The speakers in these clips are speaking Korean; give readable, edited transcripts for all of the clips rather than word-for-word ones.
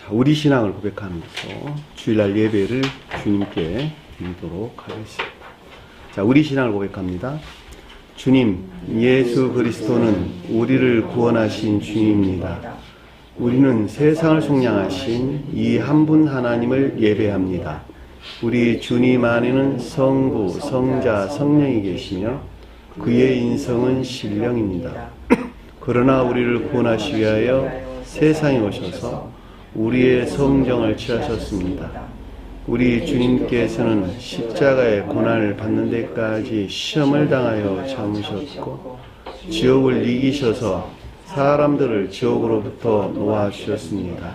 우리 신앙을 고백하면서 주일날 예배를 주님께 드리도록 하겠습니다. 자, 우리 신앙을 고백합니다. 주님, 예수 그리스도는 우리를 구원하신 주님입니다. 우리는 세상을 속량하신 이 한 분 하나님을 예배합니다. 우리 주님 안에는 성부, 성자, 성령이 계시며 그의 인성은 신령입니다. 그러나 우리를 구원하시기 위하여 세상에 오셔서 우리의 성정을 취하셨습니다. 우리 주님께서는 십자가의 고난을 받는 데까지 시험을 당하여 참으셨고 지옥을 이기셔서 사람들을 지옥으로부터 놓아주셨습니다.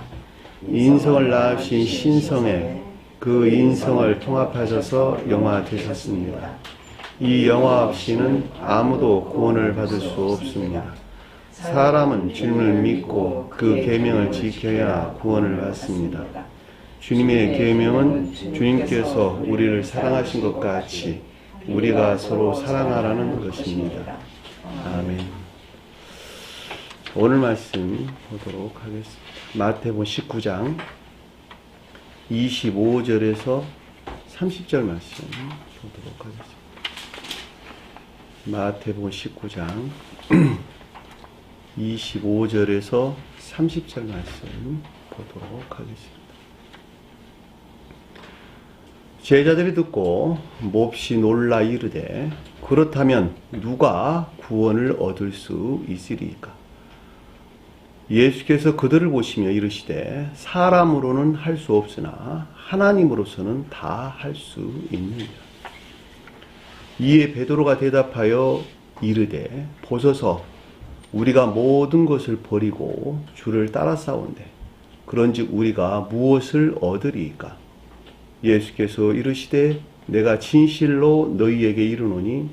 인성을 낳으신 신성에 그 인성을 통합하셔서 영화 되셨습니다. 이 영화 없이는 아무도 구원을 받을 수 없습니다. 사람은 주님을 믿고 그 계명을 지켜야 구원을 받습니다. 주님의 계명은 주님께서 우리를 사랑하신 것 같이 우리가 서로 사랑하라는 것입니다. 아멘. 오늘 말씀 보도록 하겠습니다. 마태복음 19장 25절에서 30절 말씀 보도록 하겠습니다. 마태복음 19장 25절에서 30절 말씀 보도록 하겠습니다. 제자들이 듣고 몹시 놀라 이르되 그렇다면 누가 구원을 얻을 수 있으리까? 예수께서 그들을 보시며 이르시되 사람으로는 할 수 없으나 하나님으로서는 다 할 수 있느니라. 이에 베드로가 대답하여 이르되 보소서 우리가 모든 것을 버리고 주를 따라 싸운데 그런즉 우리가 무엇을 얻으리이까? 예수께서 이르시되 내가 진실로 너희에게 이르노니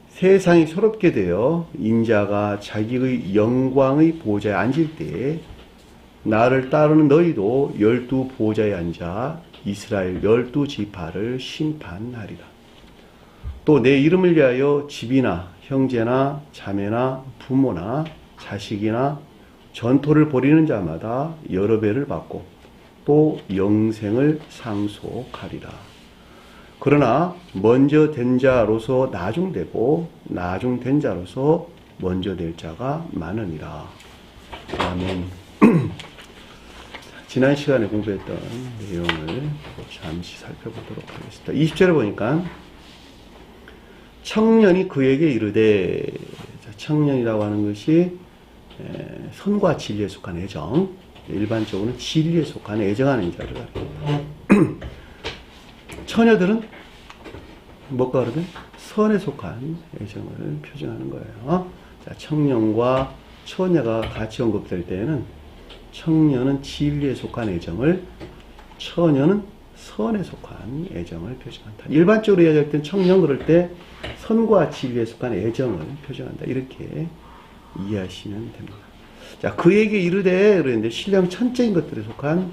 세상이 새롭게 되어 인자가 자기의 영광의 보좌에 앉을 때에 나를 따르는 너희도 12 보좌에 앉아 이스라엘 12 지파를 심판하리라. 또 내 이름을 위하여 집이나 형제나 자매나 부모나 자식이나 전토를 벌이는 자마다 여러 배를 받고 또 영생을 상속하리라. 그러나 먼저 된 자로서 나중되고 나중된 자로서 먼저 될 자가 많으니라. 아멘. 지난 시간에 공부했던 내용을 잠시 살펴보도록 하겠습니다. 20절에 보니까 청년이 그에게 이르되, 청년이라고 하는 것이 선과 진리에 속한 애정, 일반적으로는 진리에 속한 애정하는 자를 말합니다. 처녀들은 뭐가 그러든 선에 속한 애정을 표정하는 거예요. 자, 청년과 처녀가 같이 언급될 때에는 청년은 진리에 속한 애정을, 처녀는 선에 속한 애정을 표정한다. 일반적으로 이야기할 때는 청년 그럴 때 선과 진리에 속한 애정을 표정한다. 이렇게 이해하시면 됩니다. 자, 그에게 이르되 그랬는데 신령 천적인 것들에 속한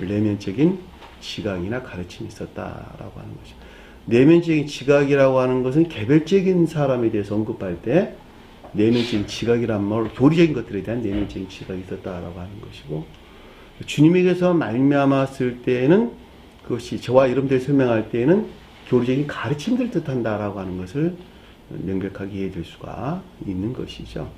내면적인 지각이나 가르침이 있었다라고 하는 거죠. 내면적인 지각이라고 하는 것은 개별적인 사람에 대해서 언급할 때 내면적인 지각이란 말, 교리적인 것들에 대한 내면적인 지각이 있었다라고 하는 것이고, 주님에게서 말미암았을 때에는 그것이 저와 여러분들이 설명할 때에는 교리적인 가르침들을 뜻한다라고 하는 것을 명백하게 이해될 수가 있는 것이죠.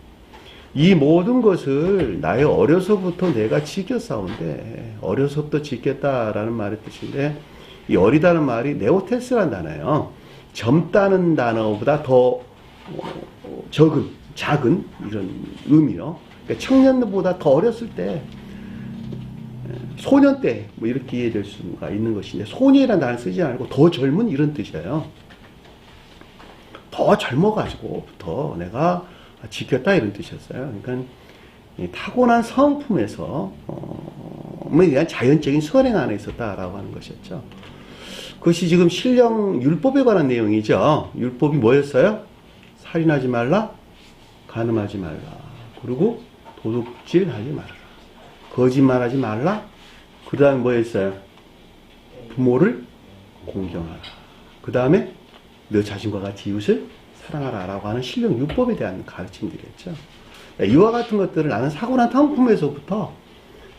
이 모든 것을 나의 어려서부터 내가 지켰사온데, 어려서부터 지켰다라는 말의 뜻인데, 이 어리다는 말이 네오테스라는 단어예요. 젊다는 단어보다 더 작은 이런 의미요. 그러니까 청년보다 더 어렸을 때, 소년 때 뭐 이렇게 이해될 수가 있는 것인데, 소년이라는 단어를 쓰지 않고 더 젊은 이런 뜻이에요. 더 젊어가지고부터 내가 지켰다 이런 뜻이었어요. 그러니까 타고난 성품에서 에 대한 자연적인 선행 안에 있었다라고 하는 것이었죠. 그것이 지금 신령 율법에 관한 내용이죠. 율법이 뭐였어요? 살인하지 말라, 간음하지 말라, 그리고 도둑질하지 말라, 거짓말하지 말라, 그 다음에 뭐였어요? 부모를 공경하라, 그 다음에 너 자신과 같이 이웃을 사랑하라라고 하는 신령 율법에 대한 가르침들이었죠. 이와 같은 것들을 나는 사고난 성품에서부터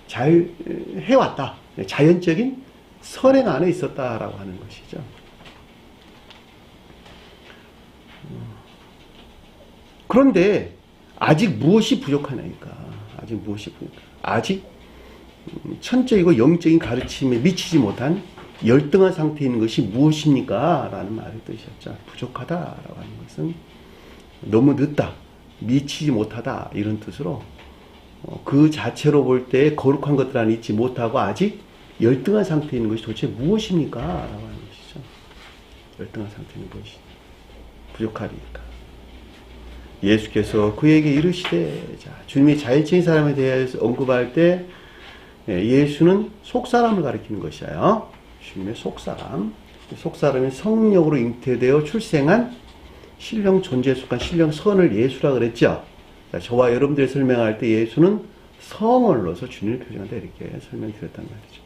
잘 해왔다. 자연적인 선행 안에 있었다라고 하는 것이죠. 그런데 아직 무엇이 부족하냐니까. 아직 무엇이 부족하냐. 아직 천적이고 영적인 가르침에 미치지 못한 열등한 상태에 있는 것이 무엇입니까? 라는 말의 뜻이었죠. 부족하다라고 하는 것은 너무 늦다, 미치지 못하다 이런 뜻으로 그 자체로 볼 때 거룩한 것들 안에 있지 못하고 아직 열등한 상태에 있는 것이 도대체 무엇입니까? 라고 하는 것이죠. 열등한 상태에 있는 것이 부족하니까. 예수께서 그에게 이르시되, 자, 주님이 자연적인 사람에 대해서 언급할 때 예수는 속사람을 가리키는 것이에요. 주님의 속사람. 속사람이 성령으로 잉태되어 출생한 신령 존재에 속한 신령 선을 예수라 그랬죠. 자, 저와 여러분들이 설명할 때 예수는 성을 넣어서 주님을 표현한다 이렇게 설명드렸단 말이죠.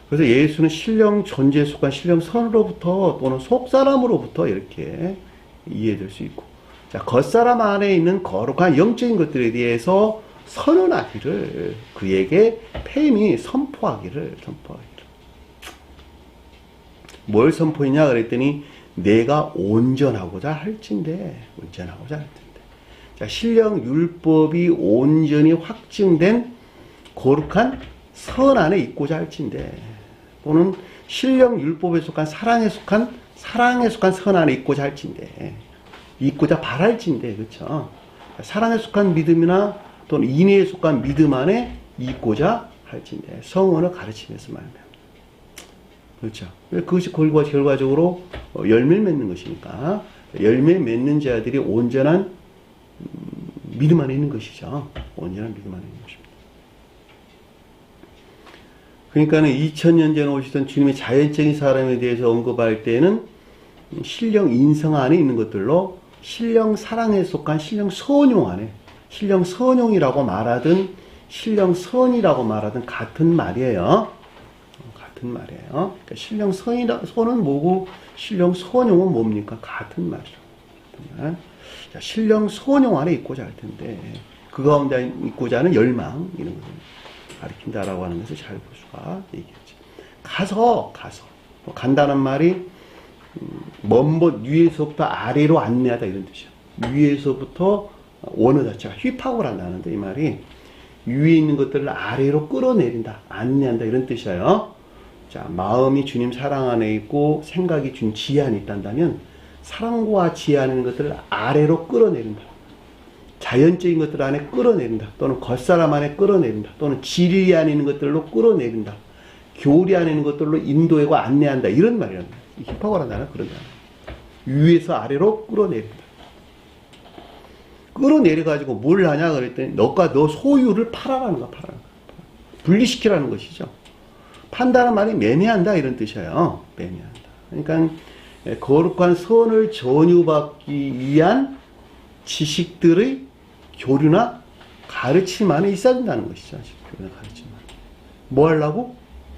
그래서 예수는 신령 존재에 속한 신령 선으로부터 또는 속사람으로부터 이렇게 이해될 수 있고, 자, 겉사람 안에 있는 거룩한 영적인 것들에 대해서 선언하기를, 그에게 폐임이 선포하기를. 뭘 선포했냐 그랬더니 내가 온전하고자 할진대. 자, 신령 율법이 온전히 확증된 거룩한 선 안에 있고자 할진대, 또는 신령 율법에 속한 사랑에 속한 선 안에 있고자 할진대, 있고자 바랄진대, 그렇죠? 사랑에 속한 믿음이나 또는 인애에 속한 믿음 안에 있고자 할진대, 성언을 가르치면서 말합니다. 그렇죠? 그것이 결과적으로 열매를 맺는 것이니까, 열매 맺는 자들이 온전한 믿음 안에 있는 것이죠. 온전한 믿음 안에 있는 것입니다. 그러니까는 2000년 전에 오시던 주님의 자연적인 사람에 대해서 언급할 때는 신령 인성 안에 있는 것들로 신령 사랑에 속한 신령 선용 안에, 신령 선용이라고 말하든 신령 선이라고 말하든 같은 말이에요. 그러니까 신령 선은 뭐고 신령 선용은 뭡니까? 같은 말이죠. 자, 신령 선용 안에 있고자 할 텐데, 그 가운데 있고자 하는 열망, 이런 것을 가리킨다라고 하는 것을 잘 볼 수가 있겠죠. 가서. 간다는 말이, 먼 곳 위에서부터 아래로 안내하다 이런 뜻이야. 위에서부터 원어 자체가 휘파고를 한다는데, 이 말이 위에 있는 것들을 아래로 끌어내린다, 안내한다 이런 뜻이에요. 자, 마음이 주님 사랑 안에 있고 생각이 주님 지혜 안에 있단다면 사랑과 지혜 안에 있는 것들을 아래로 끌어내린다. 자연적인 것들 안에 끌어내린다. 또는 겉사람 안에 끌어내린다. 또는 진리 안에 있는 것들로 끌어내린다. 교리 안에 있는 것들로 인도하고 안내한다. 이런 말이란 말이야. 힙하고라는 단어는 그런 단어야. 위에서 아래로 끌어내린다. 끌어내려가지고 뭘 하냐 그랬더니 너가 너 소유를 팔아라는 거야. 분리시키라는 것이죠. 판다는 말이 매매한다 이런 뜻이에요. 매매한다. 그러니까 거룩한 선을 전유받기 위한 지식들의 교류나 가르침 안에 있어야 된다는 것이죠. 교류나 가르침 안에. 뭐 하려고?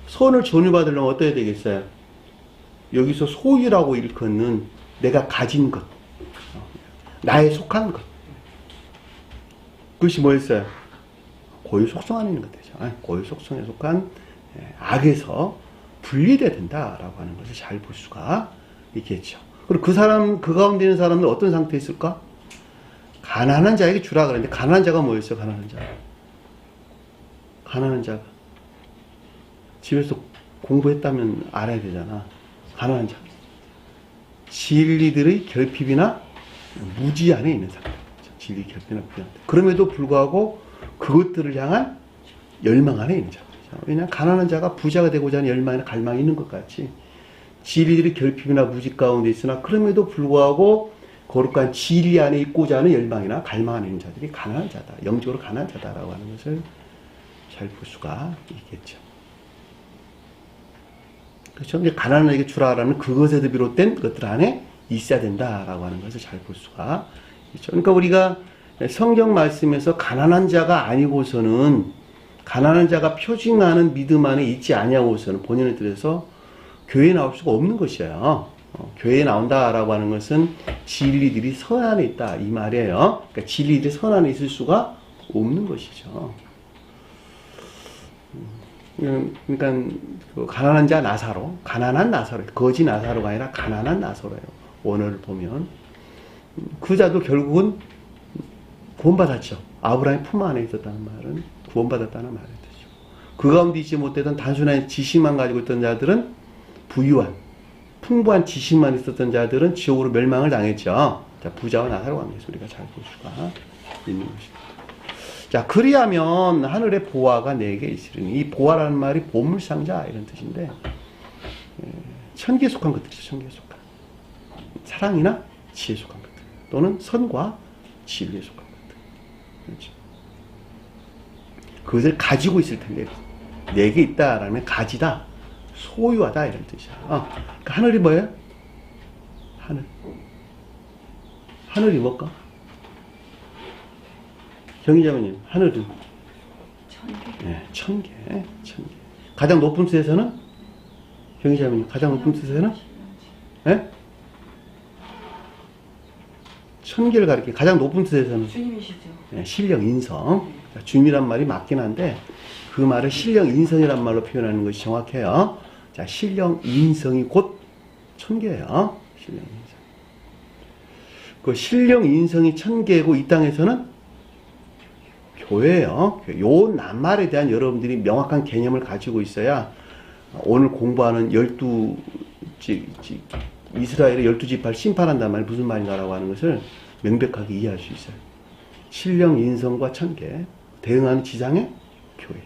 선을 전유받으려면 어떠해야 되겠어요? 여기서 소유라고 일컫는 내가 가진 것, 나에 속한 것, 그것이 뭐였어요? 고유 속성 안에 있는 것이죠. 고유 속성에 속한 악에서 분리돼야 된다라고 하는 것을 잘 볼 수가 있겠죠. 그리고 그 가운데 있는 사람은 어떤 상태에 있을까? 가난한 자에게 주라 그랬는데, 가난한 자가 뭐였어요? 가난한 자가 집에서 공부했다면 알아야 되잖아. 가난한 자, 진리들의 결핍이나 무지 안에 있는 상태. 진리 결핍이나 무지 안에. 그럼에도 불구하고 그것들을 향한 열망 안에 있는 자. 왜냐하면 가난한 자가 부자가 되고자 하는 열망이나 갈망이 있는 것 같이 진리들이 결핍이나 무지 가운데 있으나 그럼에도 불구하고 거룩한 진리 안에 있고자 하는 열망이나 갈망 안에 있는 자들이 가난한 자다, 영적으로 가난한 자다라고 하는 것을 잘 볼 수가 있겠죠. 그렇죠? 가난한 자에게 주라라는 그것에서 비롯된 것들 안에 있어야 된다라고 하는 것을 잘 볼 수가 있죠. 그러니까 우리가 성경 말씀에서 가난한 자가 아니고서는, 가난한 자가 표징하는 믿음 안에 있지 아니하고서는 본인을 들여서 교회에 나올 수가 없는 것이에요. 교회에 나온다라고 하는 것은 진리들이 선 안에 있다 이 말이에요. 그러니까 진리들이 선 안에 있을 수가 없는 것이죠. 그러니까 그 가난한 자 나사로, 가난한 나사로, 거지 나사로가 아니라 가난한 나사로예요. 원어를 보면 그 자도 결국은 구원받았죠. 아브라함의 품 안에 있었다는 말은 구원받았다는 말이 되죠. 그 가운데 있지 못했던 단순한 지식만 가지고 있던 자들은 부유한, 풍부한 지식만 있었던 자들은 지옥으로 멸망을 당했죠. 자, 부자와 나사로 관계에서 우리가 잘 볼 수가 있는 것입니다. 자, 그리하면 하늘의 보화가 내게 있으리니, 이 보화라는 말이 보물상자 이런 뜻인데, 천기에 속한 것들이죠. 천기에 속한 사랑이나 지혜에 속한 것들, 또는 선과 진리에 속한 것들. 그렇죠. 그것을 가지고 있을 텐데, 내게 있다라면 가지다, 소유하다 이런 뜻이야. 그러니까 하늘이 뭐예요? 하늘이 뭘까? 경희자매님, 하늘은? 천개. 네, 천개. 가장 높은 뜻에서는? 경희자매님, 가장 높은 뜻에서는? 네? 천개를 가리키 가장 높은 뜻에서는? 주님이시죠. 네, 신령, 인성. 주님이란 말이 맞긴 한데, 그 말을 신령, 인성이란 말로 표현하는 것이 정확해요. 자, 신령, 인성이 곧 천개예요. 신령, 인성. 그 신령, 인성이 천개고, 이 땅에서는 교회예요. 요 낱말에 대한 여러분들이 명확한 개념을 가지고 있어야 오늘 공부하는 이스라엘의 12지파를 심판한다는 말이 무슨 말인가라고 하는 것을 명백하게 이해할 수 있어요. 신령, 인성과 천개, 대응하는 지상의 교회.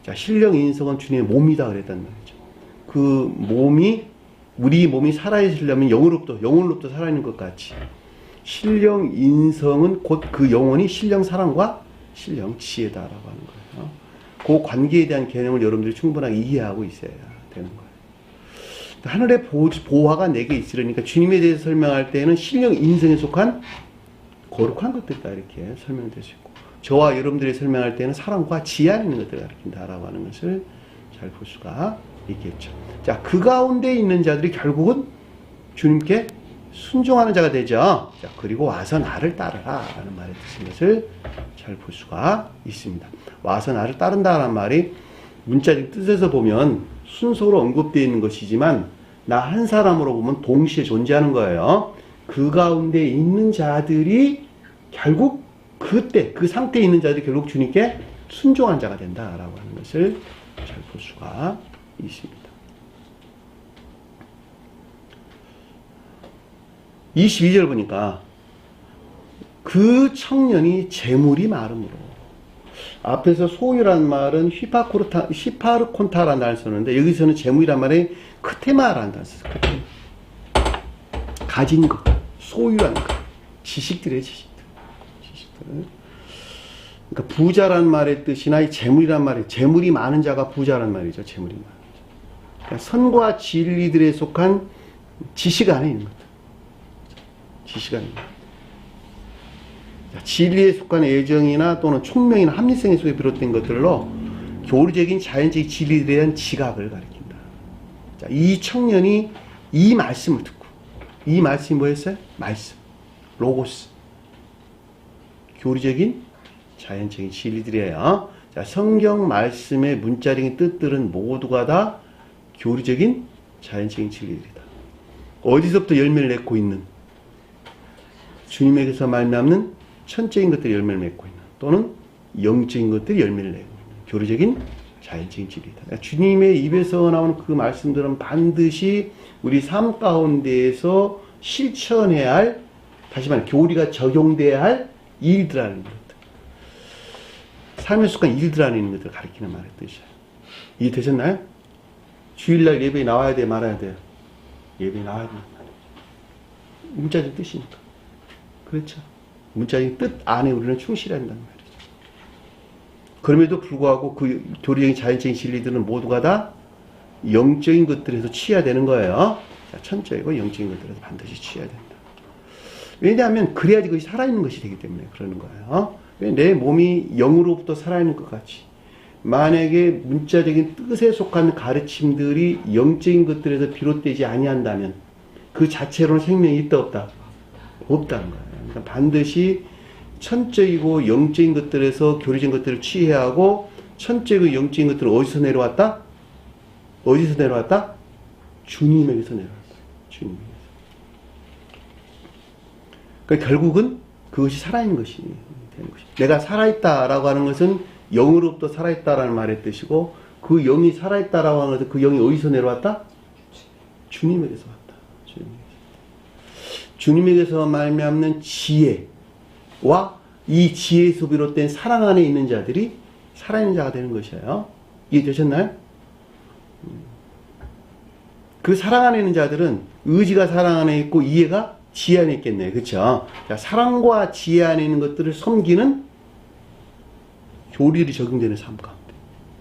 자, 신령, 인성은 주님의 몸이다 그랬단 말이죠. 그 몸이, 우리 몸이 살아있으려면 영혼으로부터 살아있는 것 같이 신령, 인성은 곧 그 영혼이 신령 사랑과 신령 지혜다라고 하는 거예요. 그 관계에 대한 개념을 여러분들이 충분하게 이해하고 있어야 되는 거예요. 하늘의 보화가 내게 있으려니까 주님에 대해서 설명할 때는 신령, 인성에 속한 거룩한 것들이다 이렇게 설명될 수 있고, 저와 여러분들이 설명할 때는 사랑과 지혜 안에 있는 것들을 가리킨다라고 하는 것을 잘 볼 수가 있겠죠. 자, 그 가운데 있는 자들이 결국은 주님께 순종하는 자가 되죠. 자, 그리고 와서 나를 따르라 라는 말의 뜻인 것을 잘 볼 수가 있습니다. 와서 나를 따른다라는 말이 문자적 뜻에서 보면 순서로 언급되어 있는 것이지만 나 한 사람으로 보면 동시에 존재하는 거예요. 그 가운데 있는 자들이 결국 그때 그 상태에 있는 자들이 결국 주님께 순종한 자가 된다라고 하는 것을 잘 볼 수가 있습니다. 22절 보니까 그 청년이 재물이 많음으로, 앞에서 소유란 말은 히파르콘타라는 단어를 썼는데 여기서는 재물이란 말에 크테마라는 단어를 썼어요. 가진 것, 소유라는 것, 지식들. 그러니까 부자란 말의 뜻이나 이 재물이란 말이, 재물이 많은 자가 부자란 말이죠. 재물이 많은 자. 그러니까 선과 진리들에 속한 지식 안에 있는 것들. 지식 안에 있는 것들. 진리에 속한 애정이나 또는 총명이나 합리성 속에 비롯된 것들로 교리적인 자연적인 진리에 대한 지각을 가리킨다. 자, 이 청년이 이 말씀을 듣고, 이 말씀이 뭐였어요? 말씀, 로고스, 교리적인 자연적인 진리들이에요. 자, 성경 말씀의 문자적인 뜻들은 모두가 다 교리적인 자연적인 진리들이다. 어디서부터 열매를 맺고 있는, 주님에게서 말미암는 천적인 것들이 열매를 맺고 있는, 또는 영적인 것들이 열매를 내고 있는 교리적인 자연적인 진리다. 그러니까 주님의 입에서 나오는 그 말씀들은 반드시 우리 삶 가운데에서 실천해야 할, 다시 말해 교리가 적용돼야 할 일들이라는 것들, 삶에 속한 일들 안에 있는 것들을 가리키는 말의 뜻이에요. 이해되셨나요? 주일날 예배에 나와야 돼, 말아야 돼요? 예배에 나와야 된단 말이에요. 문자적 뜻이니까. 그렇죠? 문자적인 뜻 안에 우리는 충실해야 한다는 말이죠. 그럼에도 불구하고 그 교리적인 자연적인 진리들은 모두가 다 영적인 것들에서 취해야 되는 거예요. 자, 천적이고 영적인 것들에서 반드시 취해야 된다. 왜냐하면 그래야지 그것이 살아있는 것이 되기 때문에 그러는 거예요. 내 몸이 영으로부터 살아있는 것 같이, 만약에 문자적인 뜻에 속한 가르침들이 영적인 것들에서 비롯되지 아니한다면 그 자체로는 생명이 있다 없다? 없다는 거예요. 그러니까 반드시 천적이고 영적인 것들에서 교리적인 것들을 취해야 하고, 천적이고 영적인 것들은 어디서 내려왔다? 어디서 내려왔다? 주님에게서 내려왔다. 주님에게서. 그러니까 결국은 그것이 살아있는 것이 되는 것이죠. 내가 살아있다라고 하는 것은 영으로부터 살아있다라는 말의 뜻이고, 그 영이 살아있다라고 하는 것은 그 영이 어디서 내려왔다? 주님에게서 왔다. 주님에게서 말미암는 지혜와 이 지혜에서 비롯된 사랑 안에 있는 자들이 살아있는 자가 되는 것이에요. 이해되셨나요? 그 사랑 안에 있는 자들은 의지가 사랑 안에 있고 이해가 지혜 안에 있겠네요. 그렇죠? 자, 사랑과 지혜 안에 있는 것들을 섬기는 교리를 적용되는 삶 가운데,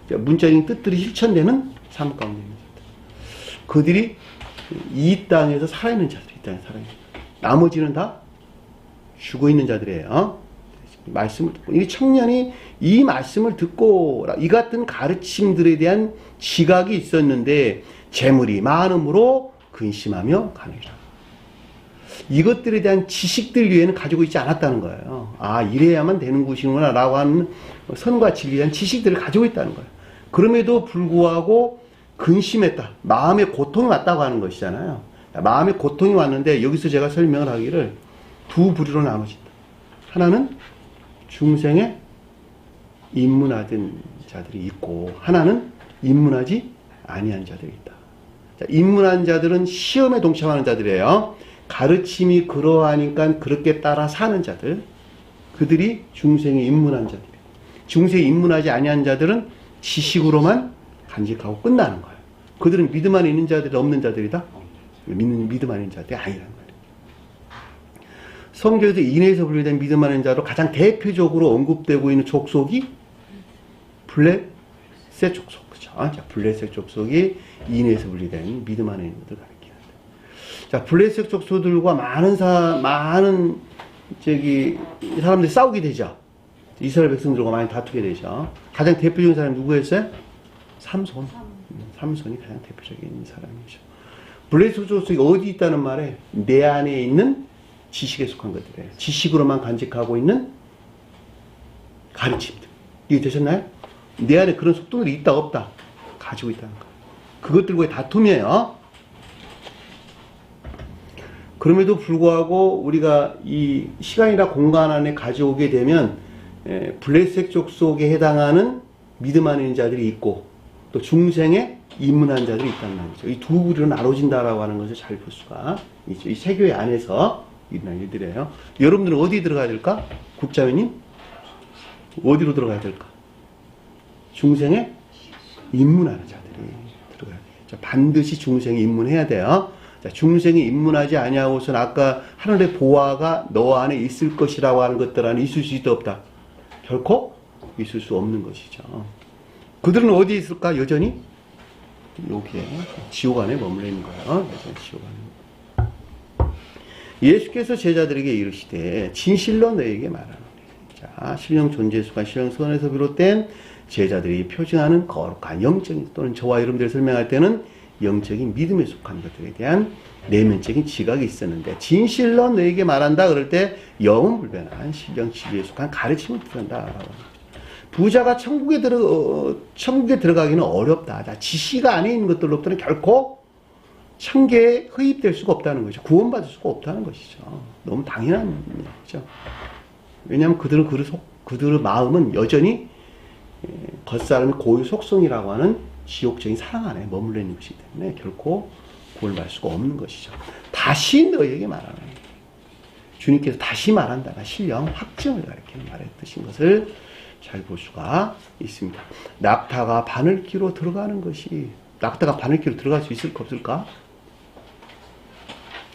자, 문자적인 뜻들이 실천되는 삶 가운데 있는 자들, 그들이 이 땅에서 살아있는 자들, 이 땅에 살아있는 자들. 나머지는 다 죽어있는 자들이에요. 말씀을 듣고, 이 청년이 이 말씀을 듣고 이 같은 가르침들에 대한 지각이 있었는데 재물이 많음으로 근심하며 가느니라. 이것들에 대한 지식들 위에는 가지고 있지 않았다는 거예요. 아, 이래야만 되는 것이구나 라고 하는 선과 진리에 대한 지식들을 가지고 있다는 거예요. 그럼에도 불구하고 근심했다. 마음의 고통이 왔다고 하는 것이잖아요. 마음의 고통이 왔는데 여기서 제가 설명을 하기를 두 부류로 나눠진다. 하나는 중생에 입문하던 자들이 있고, 하나는 입문하지 아니한 자들이 있다. 자, 입문한 자들은 시험에 동참하는 자들이에요. 가르침이 그러하니까 그렇게 따라 사는 자들, 그들이 중생에 입문한 자들. 중생에 입문하지 아니한 자들은 지식으로만 간직하고 끝나는 거예요. 그들은 믿음 안에 있는 자들이 없는 자들이다? 믿음 안에 있는 자들이 아니라는 거예요. 성경에서 인해서 분류된 믿음 안에 있는 자로 가장 대표적으로 언급되고 있는 족속이 블레셋 족속. 그죠? 자, 블레셋 족속이 인해서 분류된 믿음 안에 있는 것들 가리키는. 자, 블레셋 족속들과 많은 사람들이 싸우게 되죠. 이스라엘 백성들과 많이 다투게 되죠. 가장 대표적인 사람이 누구였어요? 삼손. 삼손이 가장 대표적인 사람이죠. 블레셋 족속이 어디 있다는 말에 내 안에 있는 지식에 속한 것들이에요. 지식으로만 간직하고 있는 가르침들. 이게 되셨나요? 내 안에 그런 속도들이 있다 없다? 가지고 있다는 거예요. 그것들과의 다툼이에요. 그럼에도 불구하고 우리가 이 시간이나 공간 안에 가져오게 되면 블레셋 족속에 해당하는 믿음 안에 있는 자들이 있고 또 중생에 입문한 자들이 있다는 말이죠. 이 두 부류로 나눠진다라고 하는 것을 잘 볼 수가 있죠. 이 세 교회 안에서 일어난 일들이에요. 여러분들은 어디 들어가야 될까? 국자매님? 어디로 들어가야 될까? 중생에 입문하는 자들이 들어가야 되겠죠. 반드시 중생에 입문해야 돼요. 자, 중생이 입문하지 아니하고서는 아까 하늘의 보화가 너 안에 있을 것이라고 하는 것들 안에 있을 수 있다 없다? 결코 있을 수 없는 것이죠. 그들은 어디에 있을까? 여전히 여기에 지옥 안에 머물러 있는 거예요. 여전히 지옥 안에. 예수께서 제자들에게 이르시되 진실로 너에게 말하노니. 자, 신령 존재수가 신령 선에서 비롯된 제자들이 표징하는 거룩한 영적인 또는 저와 여러분들이 설명할 때는 영적인 믿음에 속한 것들에 대한 내면적인 지각이 있었는데 진실로 너에게 말한다 그럴 때 영원불변한 신령 진리에 속한 가르침을 듣는다. 부자가 천국에 들어가기는 어렵다. 자, 지시가 안에 있는 것들로부터는 결코 천계에 흡입될 수가 없다는 것이죠. 구원받을 수가 없다는 것이죠. 너무 당연한 얘기죠. 왜냐하면 그들의 마음은 여전히 겉사람의 고유 속성이라고 하는 지옥적인 사랑 안에 머물러 있는 것이기 때문에 결코 구원받을 수가 없는 것이죠. 다시 너에게 말하는 주님께서 다시 말한다가 신령 확증을 가리키는 말의 뜻인 것을 잘 볼 수가 있습니다. 낙타가 바늘귀로 들어가는 것이 낙타가 바늘귀로 들어갈 수 있을까 없을까?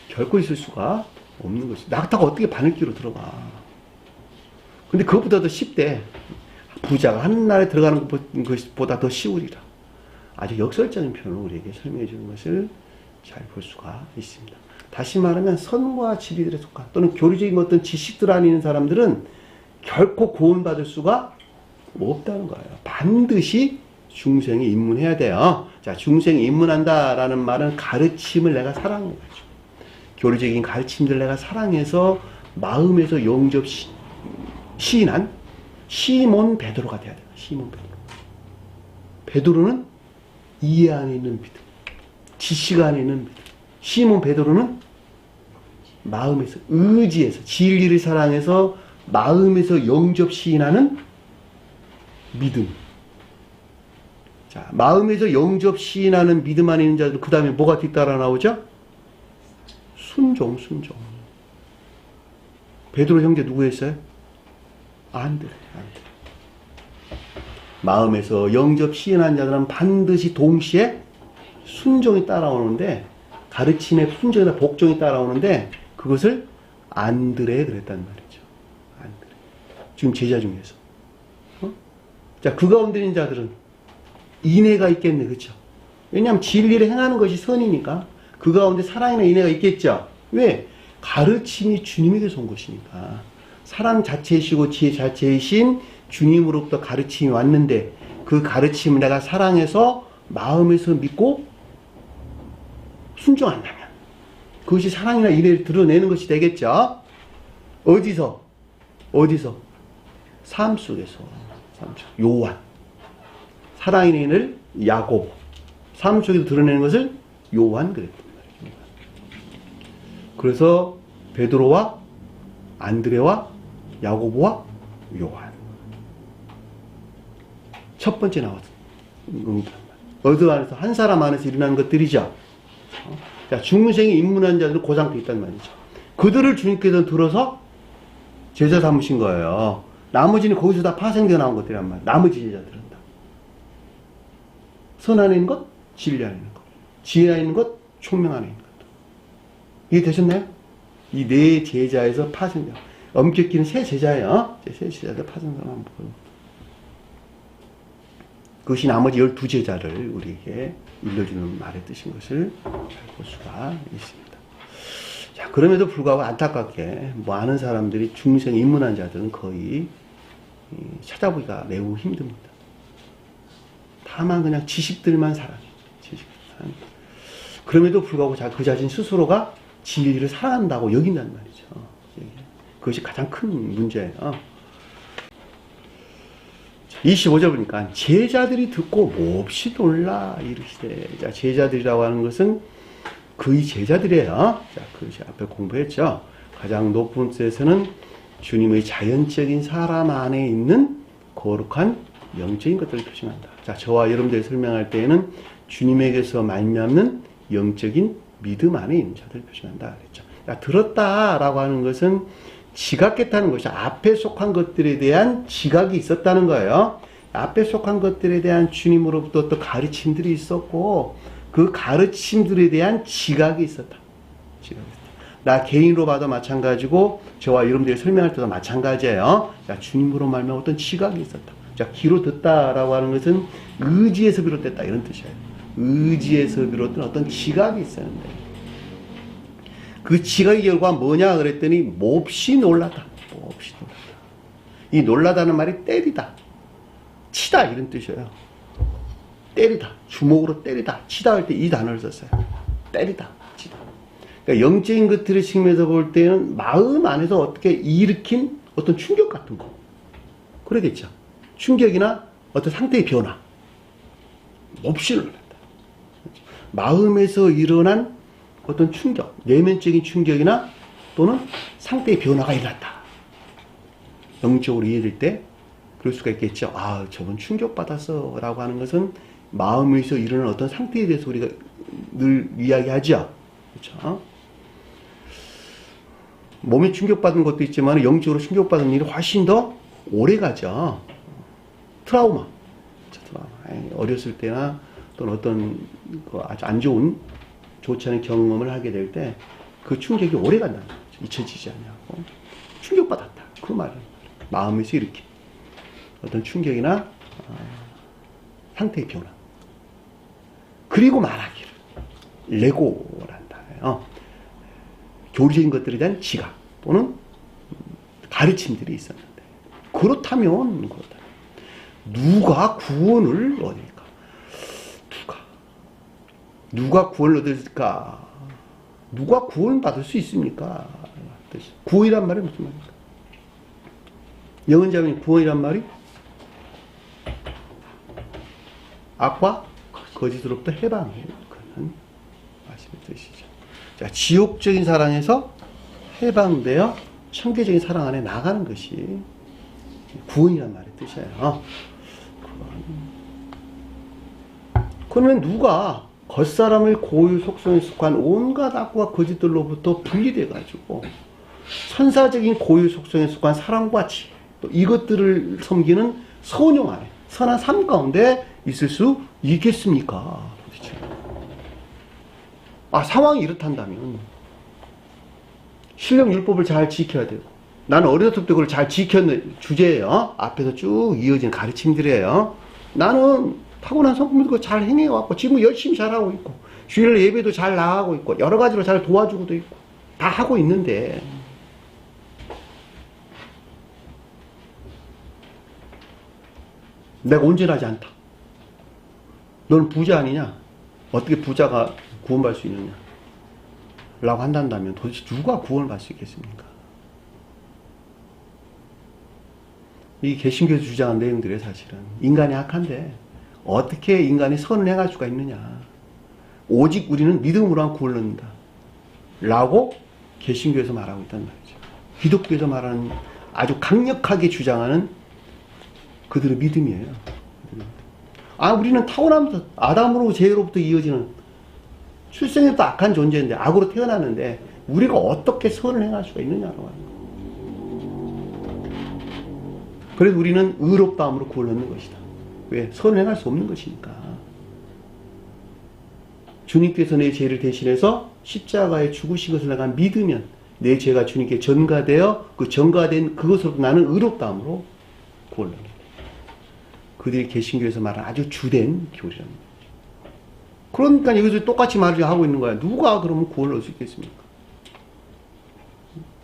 결코 있을 수가 없는 것이. 낙타가 어떻게 바늘귀로 들어가? 근데 그것보다 더 쉽대. 부자가 하늘나라에 들어가는 것보다 더 쉬우리라. 아주 역설적인 표현으로 우리에게 설명해 주는 것을 잘 볼 수가 있습니다. 다시 말하면 선과 진리들에 속한 또는 교리적인 어떤 지식들 안에 있는 사람들은 결코 구원받을 수가 없다는 거예요. 반드시 중생에 입문해야 돼요. 자, 중생에 입문한다라는 말은 가르침을 내가 사랑해요. 교리적인 가르침들 내가 사랑해서 마음에서 영접 시인한 시몬 베드로가 돼야 돼요. 시몬 베드로. 베드로는 이해 안에 있는 믿음, 지식 안에 있는 믿음. 시몬 베드로는 마음에서, 의지에서, 진리를 사랑해서 마음에서 영접 시인하는 믿음. 자, 마음에서 영접 시인하는 믿음 안에 있는 자들, 그 다음에 뭐가 뒤따라 나오죠? 순종. 베드로 형제 누구였어요? 안드레. 마음에서 영접 시인한 자들은 반드시 동시에 순종이 따라오는데, 가르침에 순종이나 복종이 따라오는데, 그것을 안드레 그랬단 말이죠. 안드레. 지금 제자 중에서. 자, 그 가운데 있는 자들은 인애가 있겠네, 그렇죠? 왜냐하면 진리를 행하는 것이 선이니까 그 가운데 사랑이나 인애가 있겠죠. 왜? 가르침이 주님에게서 온 것이니까. 사랑 자체이시고 지혜 자체이신 주님으로부터 가르침이 왔는데, 그 가르침을 내가 사랑해서 마음에서 믿고 순종한다면 그것이 사랑이나 인애를 드러내는 것이 되겠죠. 어디서? 삶 속에서. 요한. 사랑이나 인애를 야곱. 삶 속에서 드러내는 것을 요한 그랬단 말이에요. 그래서 베드로와 안드레와 야고보와 요한. 첫 번째 나왔어. 어디 안에서, 한 사람 안에서 일어나는 것들이죠. 자, 중생에 입문한 자들은 그 상태에 있단 말이죠. 그들을 주님께서 들어서 제자 삼으신 거예요. 나머지는 거기서 다 파생되어 나온 것들이란 말이에요. 나머지 제자들은 다. 선 안에 있는 것, 진리 안에 있는 것, 지혜 안에 있는 것, 총명 안에 있는 것. 이해되셨나요? 이 네 제자에서 파생되어. 엄격히는 세 제자예요. 세 제자에서 파생되어 나온 거예요. 그것이 나머지 12제자를 우리에게 일러주는 말의 뜻인 것을 잘 볼 수가 있습니다. 자, 그럼에도 불구하고 안타깝게 많은 사람들이 중생에 입문한 자들은 거의 찾아보기가 매우 힘듭니다. 다만 그냥 지식들만 사랑해요. 지식들만. 그럼에도 불구하고 그 자신 스스로가 진리를 사랑한다고 여긴다는 말이죠. 그것이 가장 큰 문제예요. 25절 보니까 제자들이 듣고 몹시 놀라 이르시되. 자, 제자들이라고 하는 것은 그의 제자들이에요. 자, 그것이 앞에 공부했죠. 가장 높은 뜻에서는 주님의 자연적인 사람 안에 있는 거룩한 영적인 것들을 표시한다. 자, 저와 여러분들이 설명할 때에는 주님에게서 말미암는 영적인 믿음 안에 있는 자들을 표시한다 그랬죠. 자, 들었다라고 하는 것은 지각했다는 것이, 앞에 속한 것들에 대한 지각이 있었다는 거예요. 앞에 속한 것들에 대한 주님으로부터 또 가르침들이 있었고, 그 가르침들에 대한 지각이 있었다. 나 개인으로 봐도 마찬가지고 저와 여러분들이 설명할 때도 마찬가지예요. 자, 주님으로 말미암아 어떤 지각이 있었다. 자, 귀로 듣다라고 하는 것은 의지에서 비롯됐다 이런 뜻이에요. 의지에서 비롯된 어떤 지각이 있었는데, 그 지각의 결과가 뭐냐 그랬더니 몹시 놀라다. 몹시 놀라다. 이 놀라다는 말이 때리다, 치다 이런 뜻이에요. 때리다, 주먹으로 때리다, 치다 할 때 이 단어를 썼어요. 때리다, 치다. 그러니까 영적인 것들의 측면에서 볼 때는 마음 안에서 어떻게 일으킨 어떤 충격 같은 거, 그러겠죠. 충격이나 어떤 상태의 변화, 몹시 놀랐다. 마음에서 일어난 어떤 충격, 내면적인 충격이나 또는 상태의 변화가 일어났다. 영적으로 이해될 때 그럴 수가 있겠죠. 아, 저건 충격받았어 라고 하는 것은 마음에서 일어나는 어떤 상태에 대해서 우리가 늘 이야기하죠. 그렇죠? 몸이 충격받은 것도 있지만 영적으로 충격받은 일이 훨씬 더 오래 가죠. 트라우마. 어렸을 때나 또는 어떤 아주 안 좋지 않은 경험을 하게 될 때 그 충격이 오래 간다는 거죠. 잊혀지지 않냐고. 충격받았다. 그 말은 마음에서 일으킨 어떤 충격이나 상태의 변화. 그리고 말하기를 레고란다. 교리적인 것들에 대한 지각 또는 가르침들이 있었는데, 그렇다면 누가 구원을 얻을까? 누가 구원을 얻을까? 누가 구원 받을 수 있습니까? 구원이란 말이 무슨 말입니까? 영은 자매님, 구원이란 말이 악과 거짓으로부터 해방하는 말씀의 뜻이죠. 자, 지옥적인 사랑에서 해방되어 천계적인 사랑 안에 나가는 것이 구원이란 말의 뜻이에요. 그러면 누가 겉사람의 고유 속성에 속한 온갖 악과 거짓들로부터 분리돼 가지고 천사적인 고유 속성에 속한 사랑과 지혜, 또 이것들을 섬기는 선용 안에 선한 삶 가운데 있을 수 있겠습니까? 도대체. 상황이 이렇단다면 신령 율법을 잘 지켜야 되고, 나는 어릴 때부터 그걸 잘 지켰는 주제예요. 앞에서 쭉 이어진 가르침들이에요. 나는 타고난 성품을 잘 행해왔고 지금 열심히 잘하고 있고 주일 예배도 잘 나가고 있고 여러 가지로 잘 도와주고도 있고 다 하고 있는데, 내가 온전하지 않다. 너는 부자 아니냐? 어떻게 부자가 구원받을 수 있느냐? 라고 한다면 도대체 누가 구원을 받을 수 있겠습니까? 이 개신교에서 주장한 내용들이 사실은 인간이 악한데 어떻게 인간이 선을 행할 수가 있느냐? 오직 우리는 믿음으로만 구원을 얻는다. 라고 개신교에서 말하고 있단 말이죠. 기독교에서 말하는 아주 강력하게 주장하는 그들의 믿음이에요. 우리는 타고나면서 아담으로 죄로부터 이어지는 출생에부터 악한 존재인데 악으로 태어났는데 우리가 어떻게 선을 행할 수가 있느냐라고 하는 거예요. 그래서 우리는 의롭다함으로 구원을 얻는 것이다. 왜? 선을 행할 수 없는 것이니까. 주님께서 내 죄를 대신해서 십자가에 죽으신 것을 내가 믿으면 내 죄가 주님께 전가되어 그 전가된 그것으로부터 나는 의롭다함으로 구원을 얻는다. 그들이 개신교에서 말하는 아주 주된 교리라는 거죠. 그러니까 여기서 똑같이 말을 하고 있는 거야. 누가 그러면 구원을 얻을 수 있겠습니까?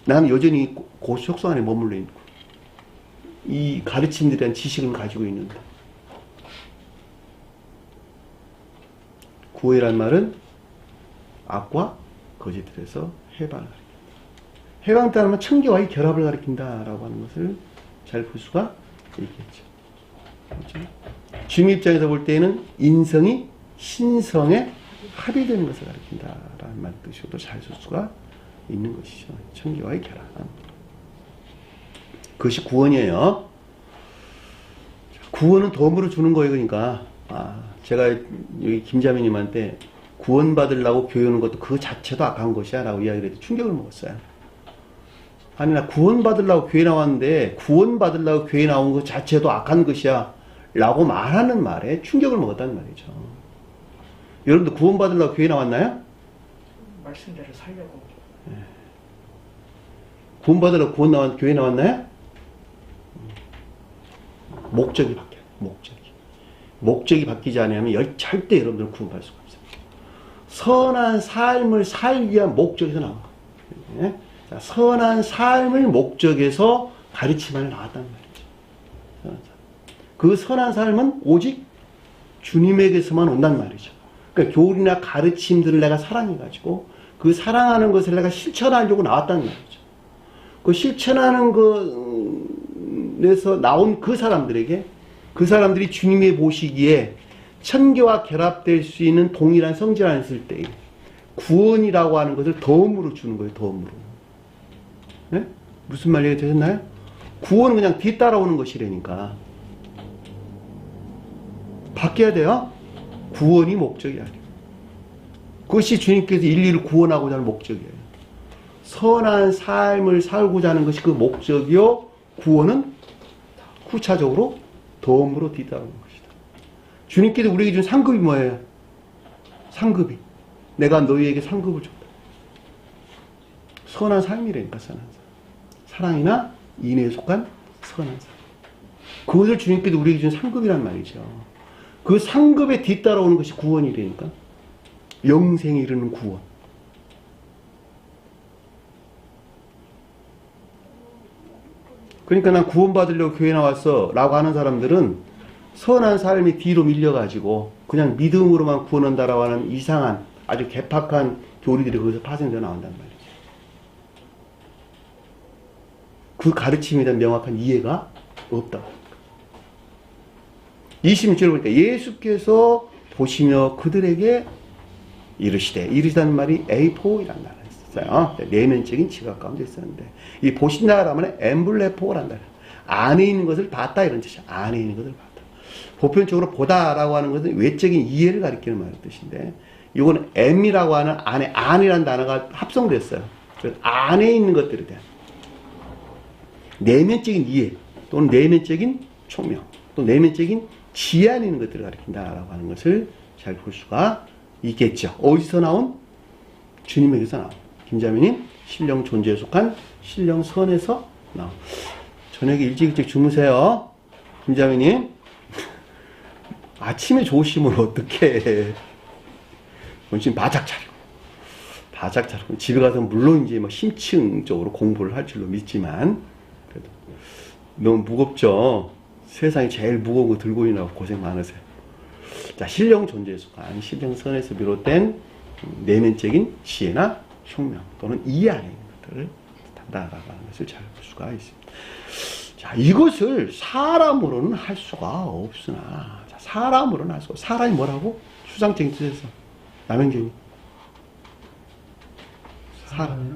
나는 여전히 그 속성 안에 머물러 있고 이 가르침들에 대한 지식을 가지고 있는데, 구원이란 말은 악과 거짓들에서 해방을 가리킨다. 해방이라는 천계와의 결합을 가리킨다라고 하는 것을 잘 볼 수가 있겠죠. 그렇죠? 주님 입장에서 볼 때에는 인성이 신성에 합의되는 것을 가리킨다라는 말 뜻으로도 잘 쓸 수가 있는 것이죠. 천계와의 결합. 그것이 구원이에요. 구원은 덤으로 주는 거예요. 그러니까 제가 여기 김자매님한테 구원받으려고 교회 오는 것도 그 자체도 악한 것이야 라고 이야기를 해서 충격을 먹었어요. 아니, 나 구원받으려고 교회 나왔는데 구원받으려고 교회 나온 것 자체도 악한 것이야 라고 말하는 말에 충격을 먹었다는 말이죠. 여러분들 구원받으려고 교회 나왔나요? 말씀대로 살려고. 네. 구원받으려고 교회 나왔나요? 목적이 바뀌어요. 목적이 바뀌지 않으면 절대 여러분들은 구원받을 수가 없어요. 선한 삶을 살기 위한 목적에서 나온 거예요. 네? 자, 선한 삶을 목적에서 가르침을 나왔다는 말이죠. 그 선한 삶은 오직 주님에게서만 온단 말이죠. 그러니까 교리나 가르침들을 내가 사랑해가지고 그 사랑하는 것을 내가 실천하려고 나왔다는 말이죠. 그 실천하는 것에서 나온 그 사람들에게, 그 사람들이 주님이 보시기에 천계와 결합될 수 있는 동일한 성질 안에 있을 때 구원이라고 하는 것을 덤으로 주는 거예요. 덤으로. 네? 무슨 말 이해 되셨나요? 구원은 그냥 뒤따라오는 것이라니까. 바뀌어야 돼요. 구원이 목적이 아니에요. 그것이 주님께서 인류를 구원하고자 하는 목적이에요. 선한 삶을 살고자 하는 것이 그 목적이요, 구원은 후차적으로 덤으로 뒤따르는 것이다. 주님께서 우리에게 준 상급이 뭐예요? 상급이. 내가 너희에게 상급을 줬다. 선한 삶이라니까, 선한 삶. 사랑이나 인애에 속한 선한 삶. 그것을 주님께서 우리에게 준 상급이란 말이죠. 그 상급에 뒤따라오는 것이 구원이라니까. 영생에 이르는 구원. 그러니까 난 구원받으려고 교회 나왔어 라고 하는 사람들은 선한 삶이 뒤로 밀려가지고 그냥 믿음으로만 구원한다라고 하는 이상한 아주 개팍한 교리들이 거기서 파생되어 나온단 말이죠. 그 가르침에 대한 명확한 이해가 없다. 26절 보니까 예수께서 보시며 그들에게 이르시다는 말이 에이포이라는 단어가 있었어요. 내면적인 지각 가운데 있었는데, 이 보신다라면 엠블레포라는 단어, 안에 있는 것을 봤다 이런 뜻이야. 안에 있는 것을 봤다. 보편적으로 보다라고 하는 것은 외적인 이해를 가리키는 말의 뜻인데, 이거는 M이라고 하는 안이라는 단어가 합성됐어요. 그래서 안에 있는 것들에 대한 내면적인 이해 또는 내면적인 총명 또 내면적인 지혜 안에 있는 것들을 가리킨다라고 하는 것을 잘 볼 수가 있겠죠. 어디서 나온? 주님에게서 나온. 김자매님, 신령 존재에 속한 신령 선에서 나온. 저녁에 일찍 주무세요. 김자매님, 아침에 좋으시면 어떡해. 지금 바짝 차리고 집에 가서 물론 이제 뭐 심층적으로 공부를 할 줄로 믿지만 그래도 너무 무겁죠. 세상에 제일 무거운 거 들고 있느라고 고생 많으세요. 자, 신령 존재에 속한 신령선에서 비롯된 내면적인 지혜나 혁명 또는 이해 안에 있는 것들을 단다라는 것을 잘 볼 수가 있습니다. 자, 이것을 사람으로는 할 수가 없으나, 자, 사람으로는 할 수가 없어. 사람이 뭐라고? 추상적인 뜻에서 남영경이 사람이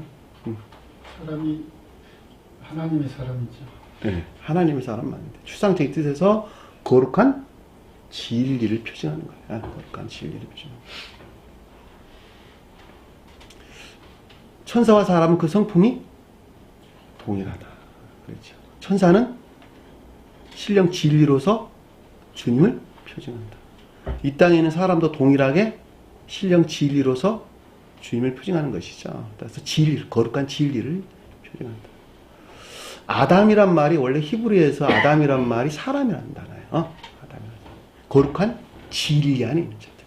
하나님의 사람이죠. 네, 하나님의 사람 맞는데 추상적인 뜻에서 거룩한 진리를 표징하는 거예요. 거룩한 진리를 표징하는 거예요. 천사와 사람은 그 성품이 동일하다. 그렇죠. 천사는 신령 진리로서 주님을 표징한다. 이 땅에 있는 사람도 동일하게 신령 진리로서 주님을 표징하는 것이죠. 그래서 거룩한 진리를 표징한다. 아담이란 말이 원래 히브리에서 아담이란 말이 사람이라는 단어예요. 거룩한 진리 안에 있는 자들.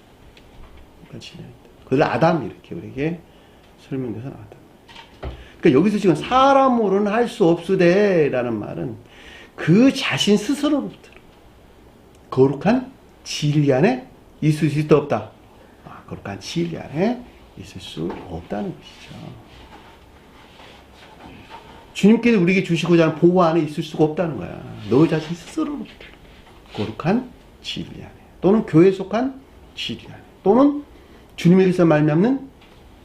거룩한 진리 안에 있다. 그걸 아담 이렇게 우리에게 설명돼서 나왔다. 그러니까 여기서 지금 사람으로는 할 수 없으되라는 말은 그 자신 스스로부터 거룩한 진리 안에 있을 수 있다 없다. 거룩한 진리 안에 있을 수 없다는 것이죠. 주님께서 우리에게 주시고자 하는 보호 안에 있을 수가 없다는 거야. 너 자신 스스로부터 거룩한 진리 안에 또는 교회에 속한 진리 안에 또는 주님에게서 말미암는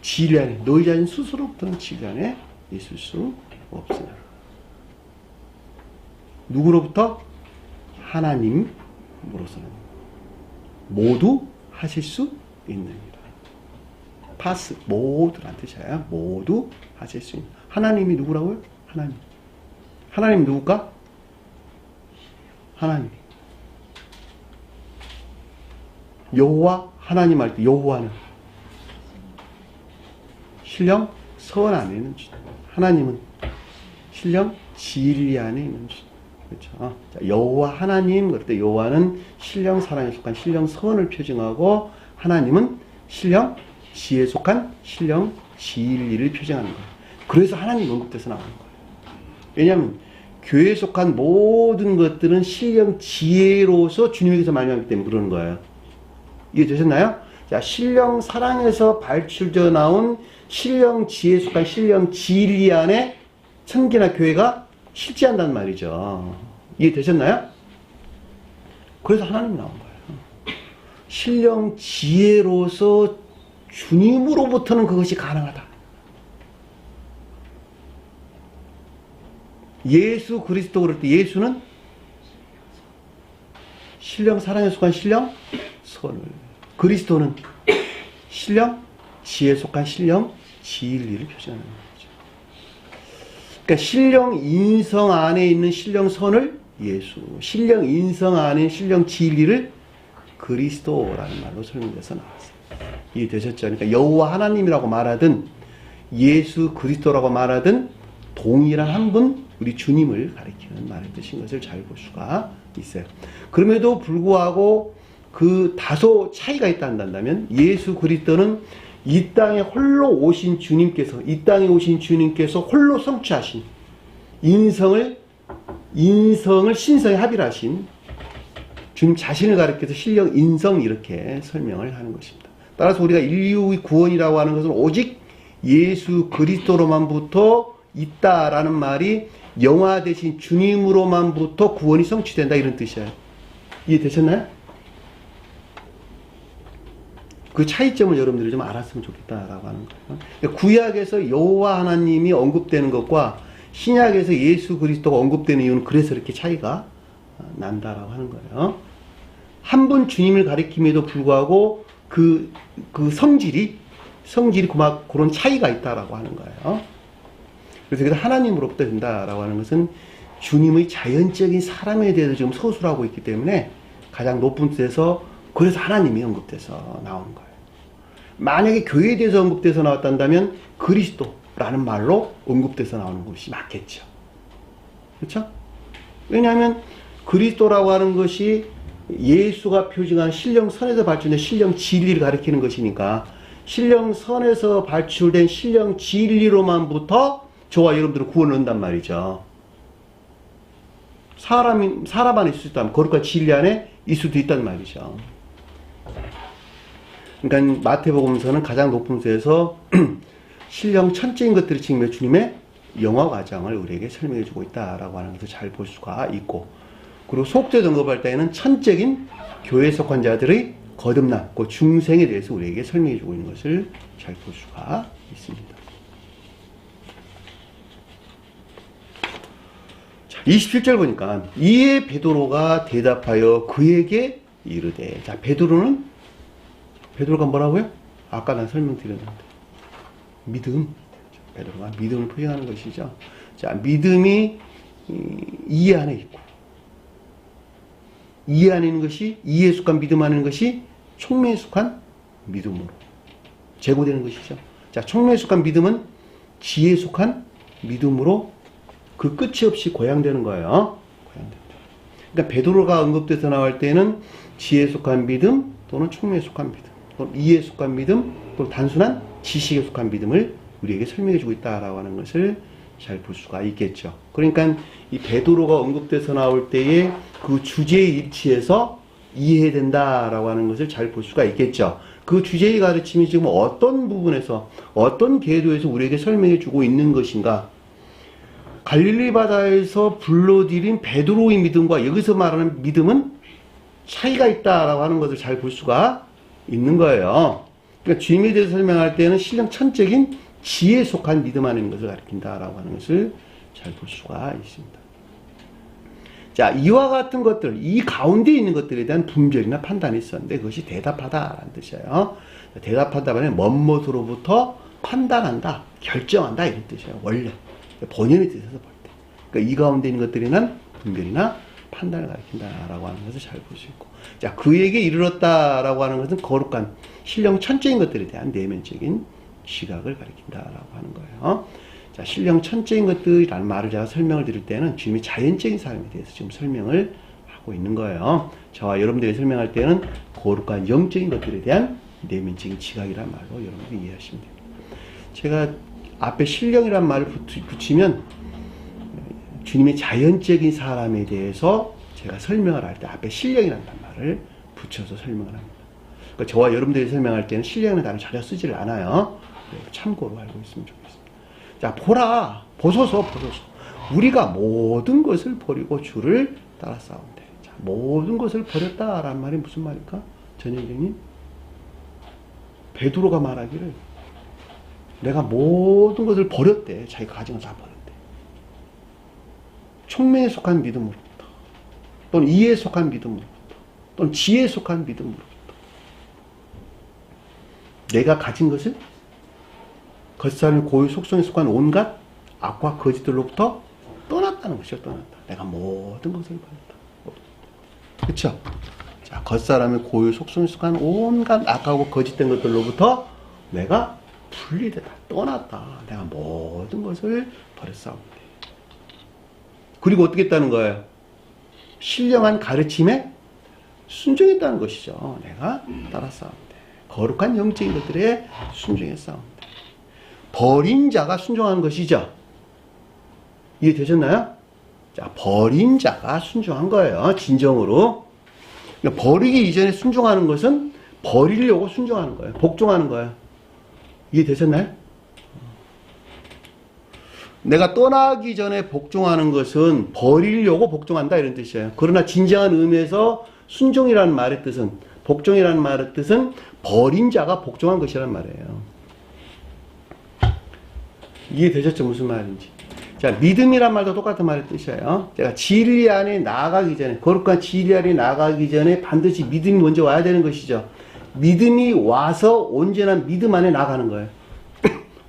진리 안에 너희 자신 스스로부터는 진리 안에 있을 수 없으나 누구로부터? 하나님으로서는 모두 하실 수 있느니라. 파스 모두란 뜻이에요. 모두 하실 수 있는. 하나님이 누구라고요? 하나님 누굴까? 하나님. 여호와 하나님 할 때 여호와는 신령 선 안에 있는 주님. 하나님은 신령 진리 안에 있는 주님. 그렇죠. 자, 여호와 하나님 그럴 때 여호와는 신령 사랑에 속한 신령 선을 표징하고 하나님은 신령 지혜에 속한 신령 진리를 표징하는 거예요. 그래서 하나님 언급돼서 나오는 거예요. 왜냐하면 교회에 속한 모든 것들은 신령 지혜로서 주님에게서 말미암기 때문에 그러는 거예요. 이해되셨나요? 자, 신령 사랑에서 발출되어 나온 신령 지혜에 속한 신령 진리 안에 천기나 교회가 실제한다는 말이죠. 이해되셨나요? 그래서 하나님 나온 거예요. 신령 지혜로서 주님으로부터는 그것이 가능하다. 예수 그리스도 그럴 때 예수는 신령 사랑에 속한 신령 선을, 그리스도는 신령 지혜에 속한 신령 진리를 표시하는 거죠. 그러니까 신령 인성 안에 있는 신령 선을 예수, 신령 인성 안에 있는 신령 진리를 그리스도라는 말로 설명돼서 나왔어요. 이해되셨죠? 그러니까 여호와 하나님이라고 말하든 예수 그리스도라고 말하든 동일한 한 분, 우리 주님을 가리키는 말의 뜻인 것을 잘 볼 수가 있어요. 그럼에도 불구하고 그 다소 차이가 있다 한다면 예수 그리스도는 이 땅에 홀로 오신 주님께서, 이 땅에 오신 주님께서 홀로 성취하신 인성을 신성에 합일하신 주님 자신을 가리켜서 신령 인성 이렇게 설명을 하는 것입니다. 따라서 우리가 인류의 구원이라고 하는 것은 오직 예수 그리스도로만부터 있다라는 말이 영화 대신 주님으로만부터 구원이 성취된다 이런 뜻이에요. 이해되셨나요? 그 차이점을 여러분들이 좀 알았으면 좋겠다라고 하는 거예요. 그러니까 구약에서 여호와 하나님이 언급되는 것과 신약에서 예수 그리스도가 언급되는 이유는 그래서 이렇게 차이가 난다라고 하는 거예요. 한 분 주님을 가리킴에도 불구하고 그 성질이 그런 차이가 있다라고 하는 거예요. 그래서 하나님으로부터 된다라고 하는 것은 주님의 자연적인 사람에 대해서 지금 서술하고 있기 때문에 가장 높은 뜻에서 그래서 하나님이 언급돼서 나오는 거예요. 만약에 교회에 대해서 언급돼서 나왔단다면 그리스도라는 말로 언급돼서 나오는 것이 맞겠죠. 그렇죠? 왜냐하면 그리스도라고 하는 것이 예수가 표징한 신령선에서 발출된 신령 진리를 가리키는 것이니까 신령선에서 발출된 신령 진리로만부터 저와 여러분들은 구원을 얻는단 말이죠. 사람 안에 있을 수 있다면 거룩한 진리 안에 있을 수도 있단 말이죠. 그러니까 마태복음서는 가장 높은 데에서 신령 천체인 것들을 지금 주님의 영화 과정을 우리에게 설명해 주고 있다라고 하는 것을 잘 볼 수가 있고, 그리고 속죄 언급할 때에는 천적인 교회에 속한 자들의 거듭남, 그 중생에 대해서 우리에게 설명해 주고 있는 것을 잘 볼 수가 있습니다. 자, 27절 보니까 이에 베드로가 대답하여 그에게 이르되, 자, 베드로가 뭐라고요? 아까 난 설명드렸는데 믿음. 베드로가 믿음을 표현하는 것이죠. 자, 믿음이 이해 안에 있고, 이해 안에 있는 것이, 이해에 속한 믿음 안에 있는 것이 총매에 속한 믿음으로 제고되는 것이죠. 자, 총매에 속한 믿음은 지혜에 속한 믿음으로 그 끝이 없이 고양되는 거예요. 고양된다. 그러니까 베드로가 언급돼서 나올 때는 지혜에 속한 믿음 또는 총매에 속한 믿음, 또는 이해에 속한 믿음, 또는 단순한 지식에 속한 믿음을 우리에게 설명해 주고 있다라고 하는 것을 잘 볼 수가 있겠죠. 그러니까 이 베드로가 언급돼서 나올 때에 그 주제의 일치에서 이해해야 된다라고 하는 것을 잘 볼 수가 있겠죠. 그 주제의 가르침이 지금 어떤 부분에서, 어떤 궤도에서 우리에게 설명해 주고 있는 것인가. 갈릴리 바다에서 불러들인 베드로의 믿음과 여기서 말하는 믿음은 차이가 있다라고 하는 것을 잘 볼 수가 있는 거예요. 그러니까 주님에 대해서 설명할 때는 신령 천적인 지혜에 속한 믿음 안에 있는 것을 가리킨다라고 하는 것을 잘 볼 수가 있습니다. 자, 이와 같은 것들, 이 가운데 있는 것들에 대한 분별이나 판단이 있었는데 그것이 대답하다라는 뜻이에요. 대답하다는 멋멋으로부터 판단한다, 결정한다 이런 뜻이에요. 원래 본연의 뜻에서 볼 때. 그러니까 이 가운데 있는 것들에 대한 분별이나 판단을 가리킨다라고 하는 것을 잘 볼 수 있고, 자, 그에게 이르렀다라고 하는 것은 거룩한 신령 천체인 것들에 대한 내면적인 시각을 가리킨다라고 하는 거예요. 자, 신령 천체인 것들이라는 말을 제가 설명을 드릴 때는 주님이 자연적인 사람에 대해서 지금 설명을 하고 있는 거예요. 저와 여러분들이 설명할 때는 거룩한 영적인 것들에 대한 내면적인 지각이라는 말로 여러분들이 이해하시면 됩니다. 제가 앞에 신령이라는 말을 붙이면 주님의 자연적인 사람에 대해서 제가 설명을 할 때 앞에 신령이라는 말을 붙여서 설명을 합니다. 그러니까 저와 여러분들이 설명할 때는 신령이라는 단어를 전혀 쓰지를 않아요. 참고로 알고 있으면 좋겠습니다. 자, 보소서. 우리가 모든 것을 버리고 주를 따라 싸운대. 자, 모든 것을 버렸다라는 말이 무슨 말일까? 전현경님, 베드로가 말하기를 내가 모든 것을 버렸대. 자기가 가진 걸 다 버렸대. 총매에 속한 믿음으로부터, 또는 이해에 속한 믿음으로부터, 또는 지혜에 속한 믿음으로부터 내가 가진 것을 겉사람의 고유 속성에 속한 온갖 악과 거짓들로부터 떠났다는 것이죠. 떠났다. 내가 모든 것을 버렸다. 그렇죠? 자, 겉사람의 고유 속성에 속한 온갖 악하고 거짓된 것들로부터 내가 분리되다. 떠났다. 내가 모든 것을 버렸사옵니다. 그리고 어떻게 했다는 거예요? 신령한 가르침에 순종했다는 것이죠. 내가 따랐사옵니다. 거룩한 영적인 것들에 순종했사옵니다. 버린 자가 순종한 것이죠. 이해되셨나요? 자, 버린 자가 순종한 거예요. 진정으로. 그러니까 버리기 이전에 순종하는 것은 버리려고 순종하는 거예요. 복종하는 거예요. 이해되셨나요? 내가 떠나기 전에 복종하는 것은 버리려고 복종한다 이런 뜻이에요. 그러나 진정한 의미에서 순종이라는 말의 뜻은, 복종이라는 말의 뜻은 버린 자가 복종한 것이란 말이에요. 이해되셨죠? 무슨 말인지. 자, 믿음이란 말도 똑같은 말의 뜻이에요. 제가 진리 안에 나아가기 전에, 거룩한 진리 안에 나아가기 전에 반드시 믿음이 먼저 와야 되는 것이죠. 믿음이 와서 온전한 믿음 안에 나가는 거예요.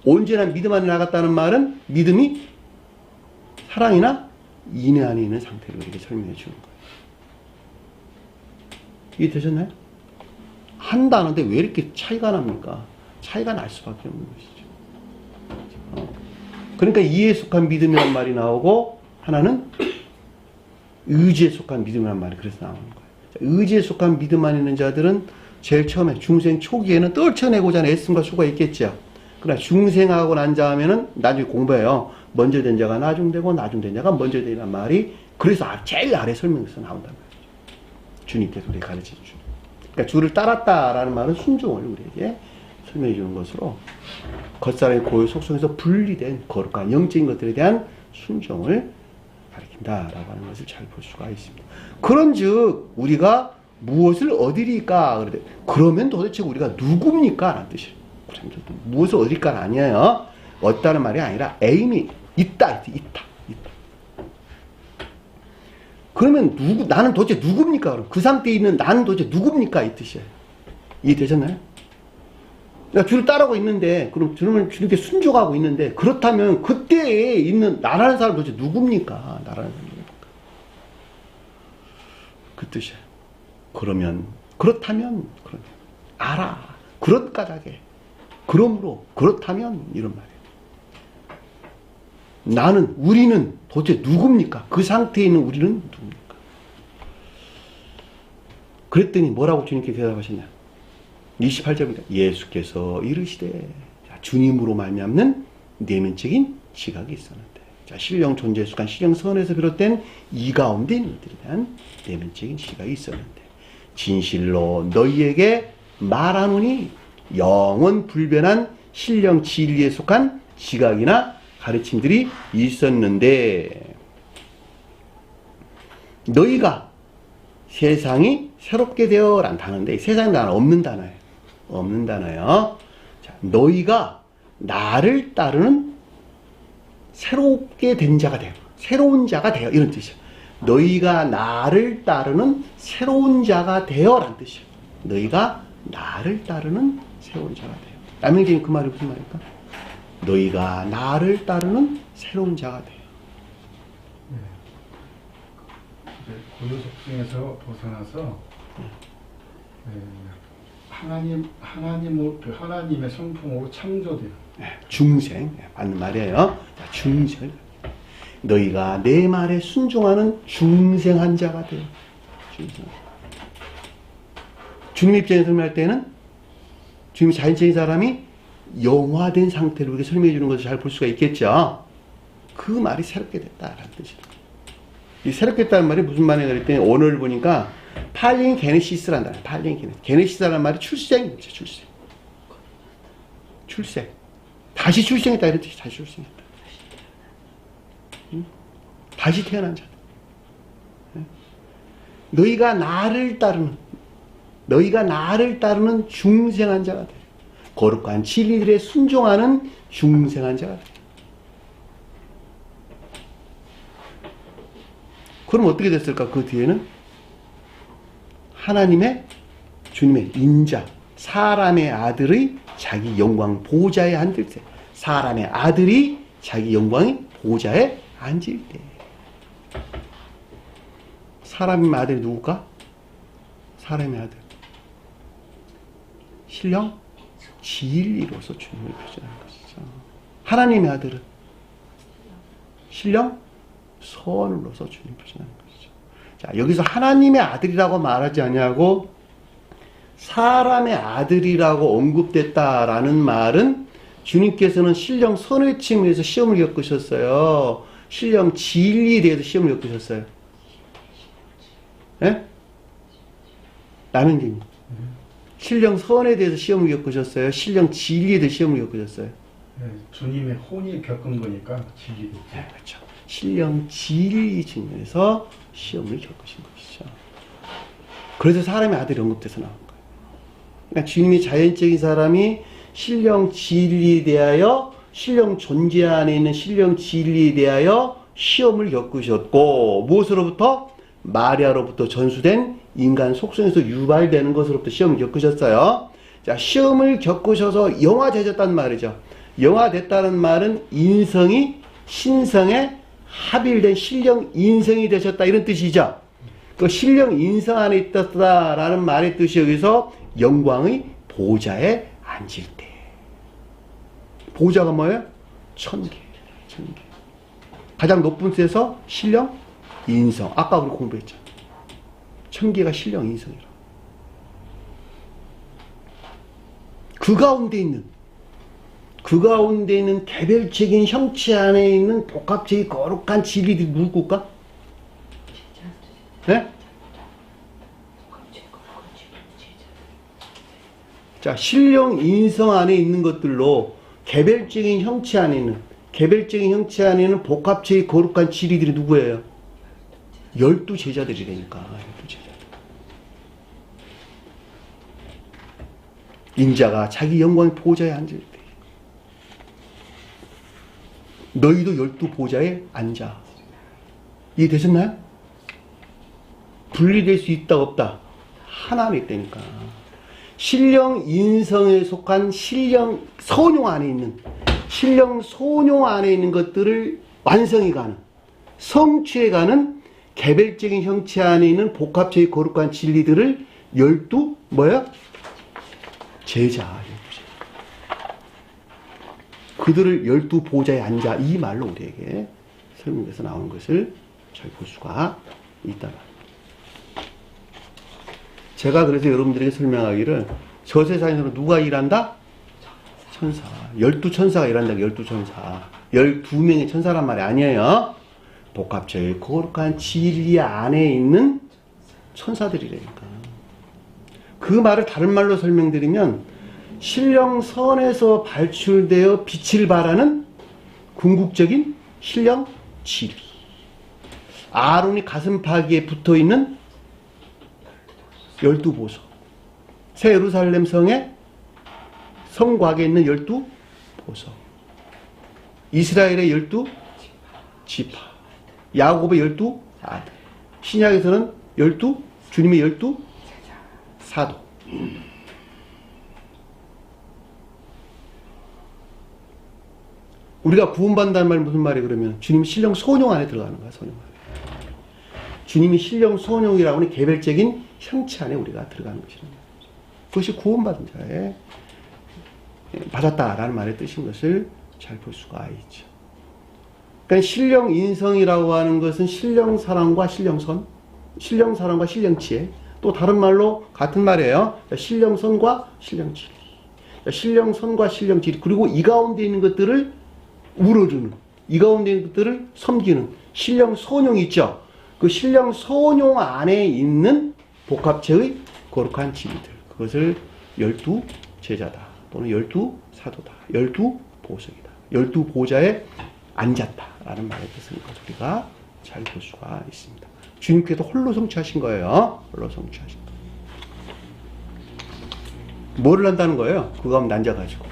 온전한 믿음 안에 나갔다는 말은 믿음이 사랑이나 인내 안에 있는 상태로 이렇게 설명해 주는 거예요. 이해되셨나요? 한다는데 왜 이렇게 차이가 납니까? 차이가 날 수밖에 없는 것이죠. 그러니까 이에 속한 믿음이라는 말이 나오고 하나는 의지에 속한 믿음이라는 말이 그래서 나오는 거예요. 의지에 속한 믿음 안에 있는 자들은 제일 처음에 중생 초기에는 떨쳐내고자 하는 애씀과 수고가 있겠죠. 그러나 중생하고 난 다음에는 나중에 공부해요. 먼저 된 자가 나중되고 나중된 자가 먼저 되란 말이 그래서 제일 아래 설명에서 나온단 말이죠. 주님께서 우리에게 가르쳐 주죠. 그러니까 주를 따랐다라는 말은 순종을 우리에게 설명해 주는 것으로 겉사람의 고유 속성에서 분리된 거룩한 영적인 것들에 대한 순종을 가리킨다라고 하는 것을 잘 볼 수가 있습니다. 그런즉 우리가 무엇을 어디리까? 그러면 도대체 우리가 누굽니까? 라는 뜻이에요. 무엇을 어디리까는 아니에요. 어디다는 말이 아니라 에임이 있다. 그러면 나는 도대체 누굽니까? 그럼 그 상태에 있는 나는 도대체 누굽니까? 이 뜻이에요. 이해되셨나요? 그러니까 주를 따르고 있는데, 그럼 주님께 순종하고 있는데, 그렇다면 그때에 있는 나라는 사람 도대체 누굽니까? 나라는 사람 누굽니까? 그 뜻이에요. 그렇다면, 알아. 그렇까닭에. 그러므로, 그렇다면, 이런 말이에요. 우리는 도대체 누굽니까? 그 상태에 있는 우리는 누굽니까? 그랬더니 뭐라고 주님께 대답하셨냐? 28절입니다. 예수께서 이르시되 주님으로 말미암는 내면적인 지각이 있었는데, 자, 신령 존재에 속한 신령 선에서 비롯된 이 가운데 있는 것들에 대한 내면적인 지각이 있었는데 진실로 너희에게 말하노니 영원 불변한 신령 진리에 속한 지각이나 가르침들이 있었는데 너희가 세상이 새롭게 되어란 단어인데 세상에 단어 없는 단어예요. 없는 단어예요. 자, 너희가 나를 따르는 새롭게 된 자가 되어 새로운 자가 되어 이런 뜻이에요. 너희가 나를 따르는 새로운 자가 되어란 뜻이에요. 너희가 나를 따르는 새로운 자가 되어. 남영진이 그 말이 무슨 말일까? 너희가 나를 따르는 새로운 자가 되어. 고유 속성에서 벗어나서 하나님의 성품으로 창조돼요. 중생 맞는 말이에요. 중생. 너희가 내 말에 순종하는 중생한 자가 돼요. 중생. 주님 입장에서 설명할 때는 주님 자연적인 사람이 영화된 상태로 이렇게 설명해 주는 것을 잘 볼 수가 있겠죠. 그 말이 새롭게 됐다라는 뜻이에요. 이 새롭게 됐다는 말이 무슨 말이냐 그랬더니 오늘 보니까 팔링 게네시스란다. 팔링 게네시스. 게네시스라는 말이 출생입니다. 출생. 다시 출생했다 이런 뜻이 다시 출생했다. 다시 태어난 자다. 너희가 나를 따르는 중생한 자가 돼. 거룩한 진리들에 순종하는 중생한 자가 돼. 그럼 어떻게 됐을까? 그 뒤에는 주님의 인자, 사람의 아들의 자기 영광 보좌에 앉을 때, 사람의 아들이 자기 영광의 보좌에 앉을 때. 사람의 아들이 누굴까? 사람의 아들. 신령 진리로서 주님을 표현하는 것이죠. 하나님의 아들은 신령 선으로서 주님을 표현하는 것이죠. 자, 여기서 하나님의 아들이라고 말하지 않냐고 사람의 아들이라고 언급됐다라는 말은 주님께서는 신령 선의 측면에서 시험을 겪으셨어요. 신령 진리에 대해서 시험을 겪으셨어요. 예? 남현진이 신령 선에 대해서 시험을 겪으셨어요? 신령 진리에 대해서 시험을 겪으셨어요? 네, 주님의 혼이 겪은 거니까 진리겠죠. 네, 그렇죠. 신령 진리 측면에서 시험을 겪으신 것이죠. 그래서 사람의 아들이 언급돼서 나온 거예요. 그러니까 주님이 자연적인 사람이 신령 진리에 대하여 신령 존재 안에 있는 신령 진리에 대하여 시험을 겪으셨고 무엇으로부터? 마리아로부터 전수된 인간 속성에서 유발되는 것으로부터 시험을 겪으셨어요. 자, 시험을 겪으셔서 영화되셨단 말이죠. 영화됐다는 말은 인성이 신성에 합일된 신령 인성이 되셨다 이런 뜻이죠. 그 신령 인성 안에 있었다라는 말의 뜻이 여기서 영광의 보좌에 앉을 때. 보좌가 뭐예요? 천계. 가장 높은 데서 신령 인성. 아까 우리 공부했잖아. 천계가 신령 인성이라. 그 가운데 있는 개별적인 형체 안에 있는 복합적인 거룩한 진리들이 누굴까? 네? 자, 신령 인성 안에 있는 것들로 개별적인 형체 안에 있는 복합적인 거룩한 진리들이 누구예요? 12제자들이라니까. 12제자들. 인자가 자기 영광의 보좌에 앉을 때 너희도 12보좌에 앉아. 이해되셨나요? 분리될 수 있다 없다? 하나는 있다니까. 신령 인성에 속한 신령 소용 안에 있는 것들을 완성해 가는, 성취해 가는 개별적인 형체 안에 있는 복합적인 거룩한 진리들을 12 뭐야? 제자. 그들을 12보좌에 앉아. 이 말로 우리에게 설명해서 나오는 것을 잘 볼 수가 있다. 제가 그래서 여러분들에게 설명하기를 저 세상에서 누가 일한다? 천사. 12천사가 일한다. 12천사. 12명의 천사란 말이 아니에요. 복합적인 거룩한 진리 안에 있는 천사들이라니까. 그 말을 다른 말로 설명드리면 신령선에서 발출되어 빛을 발하는 궁극적인 신령 진리. 아론이 가슴팍에 붙어있는 12보석. 새 예루살렘 성의 성곽에 있는 12보석. 이스라엘의 12지파. 야곱의 12아들. 신약에서는 주님의 12사도. 우리가 구원받는다는 말이 무슨 말이에요? 그러면 주님이 신령 소용 안에 들어가는 거야. 소용 안에. 주님이 신령 소용이라고 하는 개별적인 형체 안에 우리가 들어가는 것이라는 거죠. 그것이 구원받은 자의 받았다라는 말의 뜻인 것을 잘 볼 수가 있죠. 그러니까 신령 인성이라고 하는 것은 신령 사랑과 신령선, 신령 사랑과 신령 지혜, 또 다른 말로 같은 말이에요. 신령 선과 신령 진리, 신령 선과 신령 진리, 그리고 이 가운데 있는 것들을 우러주는, 이 가운데 있는 것들을 섬기는 신령 소용이 있죠. 그 신령 소용 안에 있는 복합체의 거룩한 진리들, 그것을 12제자다 또는 12사도다, 12보석이다, 12보좌에 앉았다라는 말의 뜻을 우리가 잘 볼 수가 있습니다. 주님께서 홀로 성취하신 거예요. 홀로 성취하신 거. 뭐를 한다는 거예요? 그 가운데 앉아가지고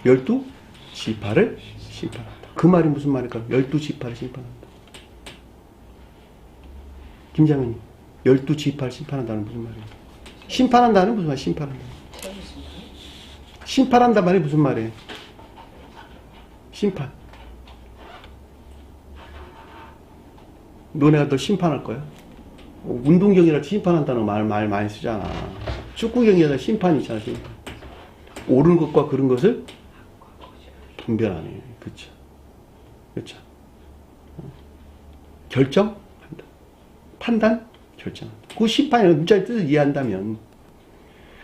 12지파를 심판한다. 그 말이 무슨 말일까요? 12지파를 심판한다. 김장현님, 12지파를 심판한다는 무슨 말이에요? 심판한다는 무슨 말이에요? 심판한다 말이 무슨 말이에요? 심판. 너네가 너 심판할 거야? 운동경이라 심판한다는 말 많이 쓰잖아. 축구경이라 심판이 있잖아. 심판. 옳은 것과 그런 것을 분별하네. 그렇죠. 그렇죠. 결정한다. 판단, 결정한다. 그 심판이라는 문자의 뜻을 이해한다면.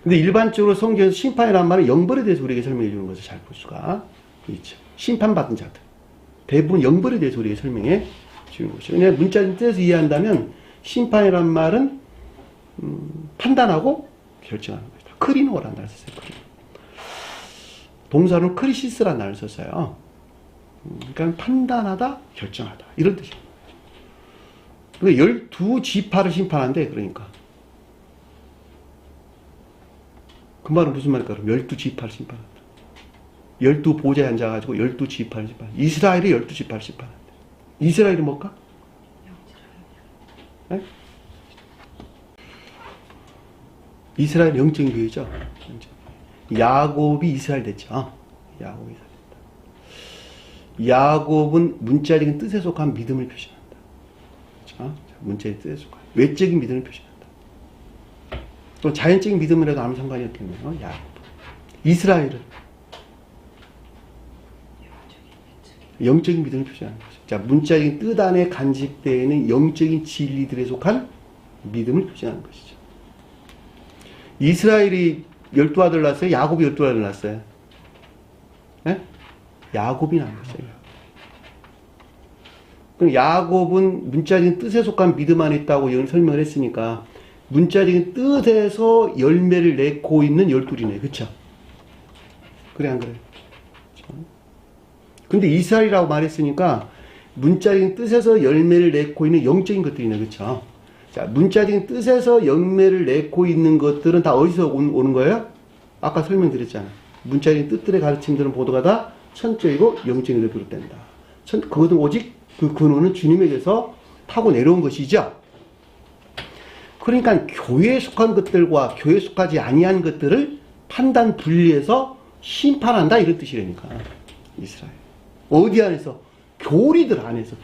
근데 일반적으로 성경에서 심판이라는 말은 영벌에 대해서 우리에게 설명해 주는 것을 잘 볼 수가 있죠. 심판받은 자들. 대부분 영벌에 대해서 우리에게 설명해 주는 것이죠. 그냥 문자의 뜻을 이해한다면 심판이라는 말은 판단하고 결정하는 것이다. 크리노라는 단어를 썼어요. 크리노. 동사는 크리시스라는 단어를 썼어요. 그러니까 판단하다, 결정하다 이런 뜻입니다. 그러니까 12지파를 심판한대. 그러니까 그 말은 무슨 말일까? 그럼 12지파를 심판한다. 12보좌에 앉아가지고 12지파를 심판한다. 이스라엘이 12지파를 심판한다. 이스라엘이 뭘까? 네? 이스라엘 영적인 교회죠. 야곱이 이스라엘 됐죠. 야곱이 이스라엘 됐다. 야곱은 문자적인 뜻에 속한 믿음을 표시한다. 그렇죠? 문자적인 뜻에 속한 외적인 믿음을 표시한다. 또 자연적인 믿음이라도 아무 상관이 없겠네요. 야곱. 이스라엘은 영적인 믿음을 표시하는 거죠. 자, 문자적인 뜻 안에 간직되어 있는 영적인 진리들에 속한 믿음을 표시하는 것이죠. 이스라엘이 12아들 낳았어요? 야곱이 12아들 낳았어요? 네? 야곱이 낳은 거죠. 그럼 야곱은 문자적인 뜻에 속한 믿음 안에 있다고 설명을 했으니까 문자적인 뜻에서 열매를 맺고 있는 12이네. 그쵸? 그래, 안 그래? 근데 이스라엘이라고 말했으니까 문자적인 뜻에서 열매를 맺고 있는 영적인 것들이네. 그쵸? 자, 문자적인 뜻에서 열매를 맺고 있는 것들은 다 어디서 오는 거예요? 아까 설명드렸잖아. 문자적인 뜻들의 가르침들은 모두가 다 천적이고 영적인 것으로 비롯된다. 그것은 오직 그 근원은 주님에게서 타고 내려온 것이죠. 그러니까 교회에 속한 것들과 교회에 속하지 아니한 것들을 판단 분리해서 심판한다 이런 뜻이라니까. 이스라엘. 어디 안에서? 교리들 안에서.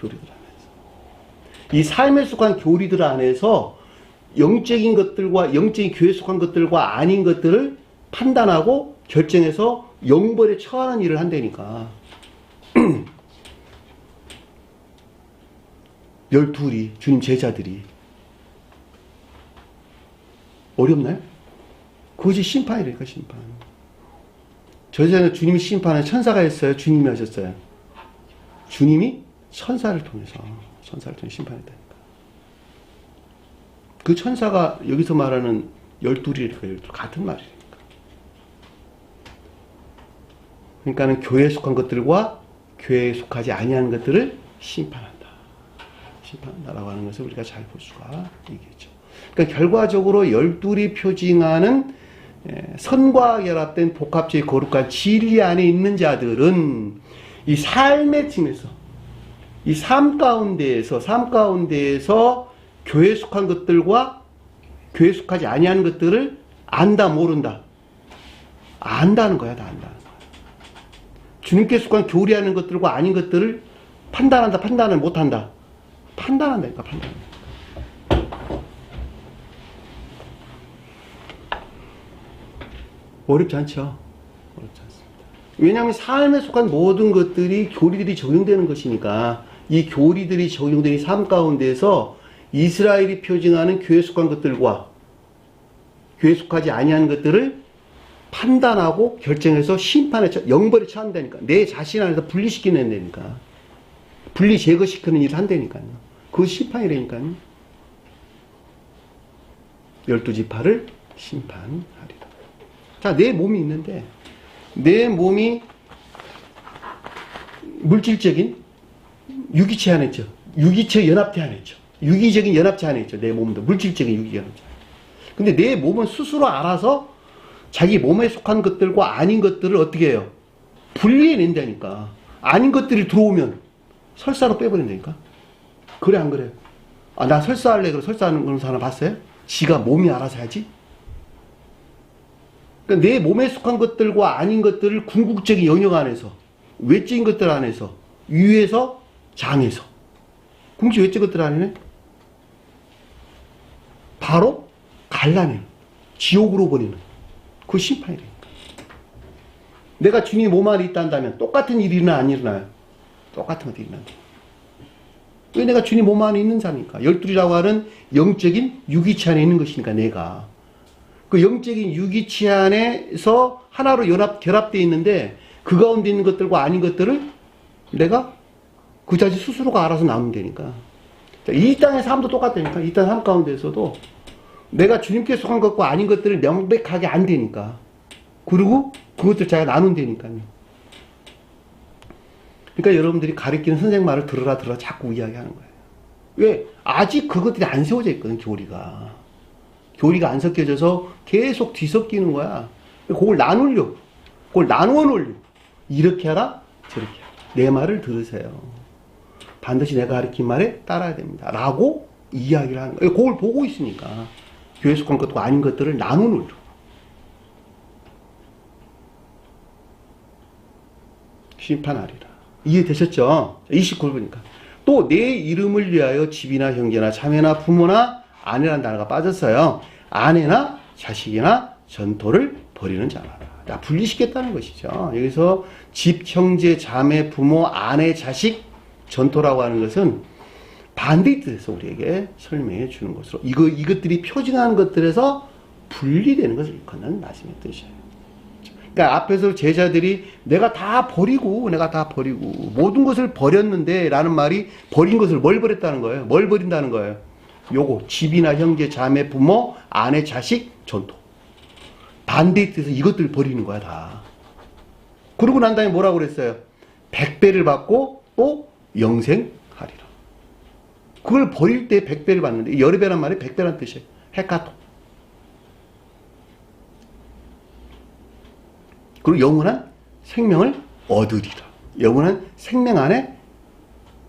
이 삶에 속한 교리들 안에서 영적인 것들과 영적인 교회에 속한 것들과 아닌 것들을 판단하고 결정해서 영벌에 처하는 일을 한다니까. 12이 주님 제자들이 어렵나요? 그것이 심판이라니까. 심판. 저 제자는 주님이 심판을 천사가 했어요? 주님이 하셨어요? 주님이 천사를 통해서 심판했다니까. 그 천사가 여기서 말하는 12이니까 같은 말이니까. 그러니까는 교회에 속한 것들과 교회에 속하지 아니한 것들을 심판한다라고 하는 것을 우리가 잘 볼 수가 있겠죠. 그러니까 결과적으로 12이 표징하는 선과 결합된 복합적인 거룩한 진리 안에 있는 자들은 이 삶의 팀에서, 이 삶 가운데에서 교회에 속한 것들과 교회에 속하지 아니한 것들을 안다, 모른다. 안다는 거야, 다 안다는 거야. 주님께 속한 교리하는 것들과 아닌 것들을 판단한다, 판단을 못한다. 판단한다니까, 판단한다. 어렵지 않죠? 어렵지 않습니다. 왜냐하면 삶에 속한 모든 것들이 교리들이 적용되는 것이니까 이 교리들이 적용되는 삶 가운데서 이스라엘이 표징하는 교회에 속한 것들과 교회에 속하지 아니한 것들을 판단하고 결정해서 심판에 영벌에 처한다니까. 내 자신 안에서 분리시키는다니까. 분리 제거시키는 일을 한다니까요. 그 심판이라니까요. 12지파를 심판하리라. 자, 내 몸이 있는데 내 몸이 물질적인 유기체 안에 있죠. 유기체 연합체 안에 있죠. 유기적인 연합체 안에 있죠. 내 몸도 물질적인 유기 연합체. 근데 내 몸은 스스로 알아서 자기 몸에 속한 것들과 아닌 것들을 어떻게 해요? 분리해낸다니까. 아닌 것들이 들어오면 설사로 빼버린다니까. 그래, 안 그래요? 아, 나 설사할래. 그럼 설사하는 사람 봤어요? 지가 몸이 알아서 하지? 그러니까 내 몸에 속한 것들과 아닌 것들을 궁극적인 영역 안에서, 외적인 것들 안에서, 위에서, 장에서. 궁극적 외적인 것들 안에는 바로 갈라내는, 지옥으로 보내는 그 심판이라니까. 내가 주님 몸 안에 있다 한다면 똑같은 일이 일어나, 안 일어나요? 똑같은 것들이 일어난다. 왜? 내가 주님 몸 안에 있는 자니까. 12이라고 하는 영적인 유기체 안에 있는 것이니까 내가. 그 영적인 유기체 안에서 하나로 결합되어 있는데 그 가운데 있는 것들과 아닌 것들을 내가 그 자신 스스로가 알아서 나누면 되니까. 이 땅의 삶도 똑같다니까. 이 땅 삶 가운데에서도 내가 주님께 속한 것과 아닌 것들을 명백하게 안 되니까. 그리고 그것들 자기가 나눈다니까요. 그러니까 여러분들이 가르치는 선생님 말을 들으라 자꾸 이야기하는 거예요. 왜? 아직 그것들이 안 세워져 있거든, 교리가. 교리가 안 섞여져서 계속 뒤섞이는 거야. 그걸 나누려고. 그걸 나누어 놓으려고. 이렇게 하라, 저렇게 하라. 내 말을 들으세요. 반드시 내가 가르친 말에 따라야 됩니다. 라고 이야기를 하는 거예요. 그걸 보고 있으니까. 교회 속한 것도 아닌 것들을 나누어 놓으려고. 심판하리라. 이해되셨죠? 29절 보니까. 또 내 이름을 위하여 집이나 형제나 자매나 부모나 아내라는 단어가 빠졌어요. 아내나 자식이나 전토를 벌이는 자라. 자, 분리시켰다는 것이죠. 여기서 집, 형제, 자매, 부모, 아내, 자식, 전토라고 하는 것은 반대의 뜻에서 우리에게 설명해 주는 것으로 이것들이 표징하는 것들에서 분리되는 것을 일컫는 말씀의 뜻이에요. 그러니까 앞에서 제자들이 내가 다 버리고 모든 것을 버렸는데 라는 말이 버린 것을 뭘 버렸다는 거예요? 뭘 버린다는 거예요? 요거 집이나 형제, 자매, 부모, 아내, 자식, 전토. 반대의 뜻에서 이것들을 버리는 거야 다. 그러고 난 다음에 뭐라고 그랬어요? 100배를 받고 또 영생하리라. 그걸 버릴 때 100배를 받는데 여러 배란 말이 100배란 뜻이에요. 헤카토. 그리고 영원한 생명을 얻으리라. 영원한 생명 안에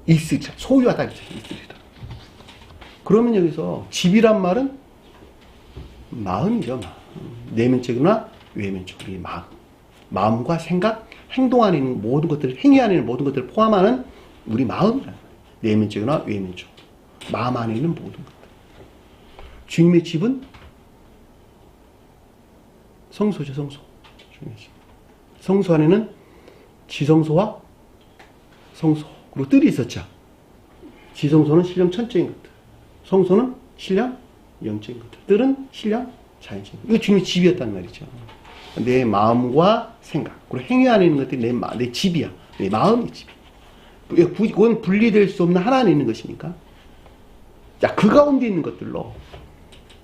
있으리라. 소유하다 있으리라. 그러면 여기서 집이란 말은 마음이죠. 마음. 내면적이나 외면적인 마음. 마음과 생각, 행동 안에 있는 모든 것들, 행위 안에 있는 모든 것들을 포함하는 우리 마음이라는 거예요. 내면적이나 외면적. 마음 안에 있는 모든 것들. 주님의 집은 성소죠, 성소. 주님의 집. 성소 안에는 지성소와 성소. 그리고 뜰이 있었죠. 지성소는 신령 천적인 것들. 성소는 신령 영적인 것들. 뜰은 신령 자연적인 것들. 이거 주님의 집이었단 말이죠. 내 마음과 생각. 그리고 행위 안에 있는 것들이 내 집이야. 내 마음의 집이야. 그건 분리될 수 없는 하나 안에 있는 것이니까. 자, 그 가운데 있는 것들로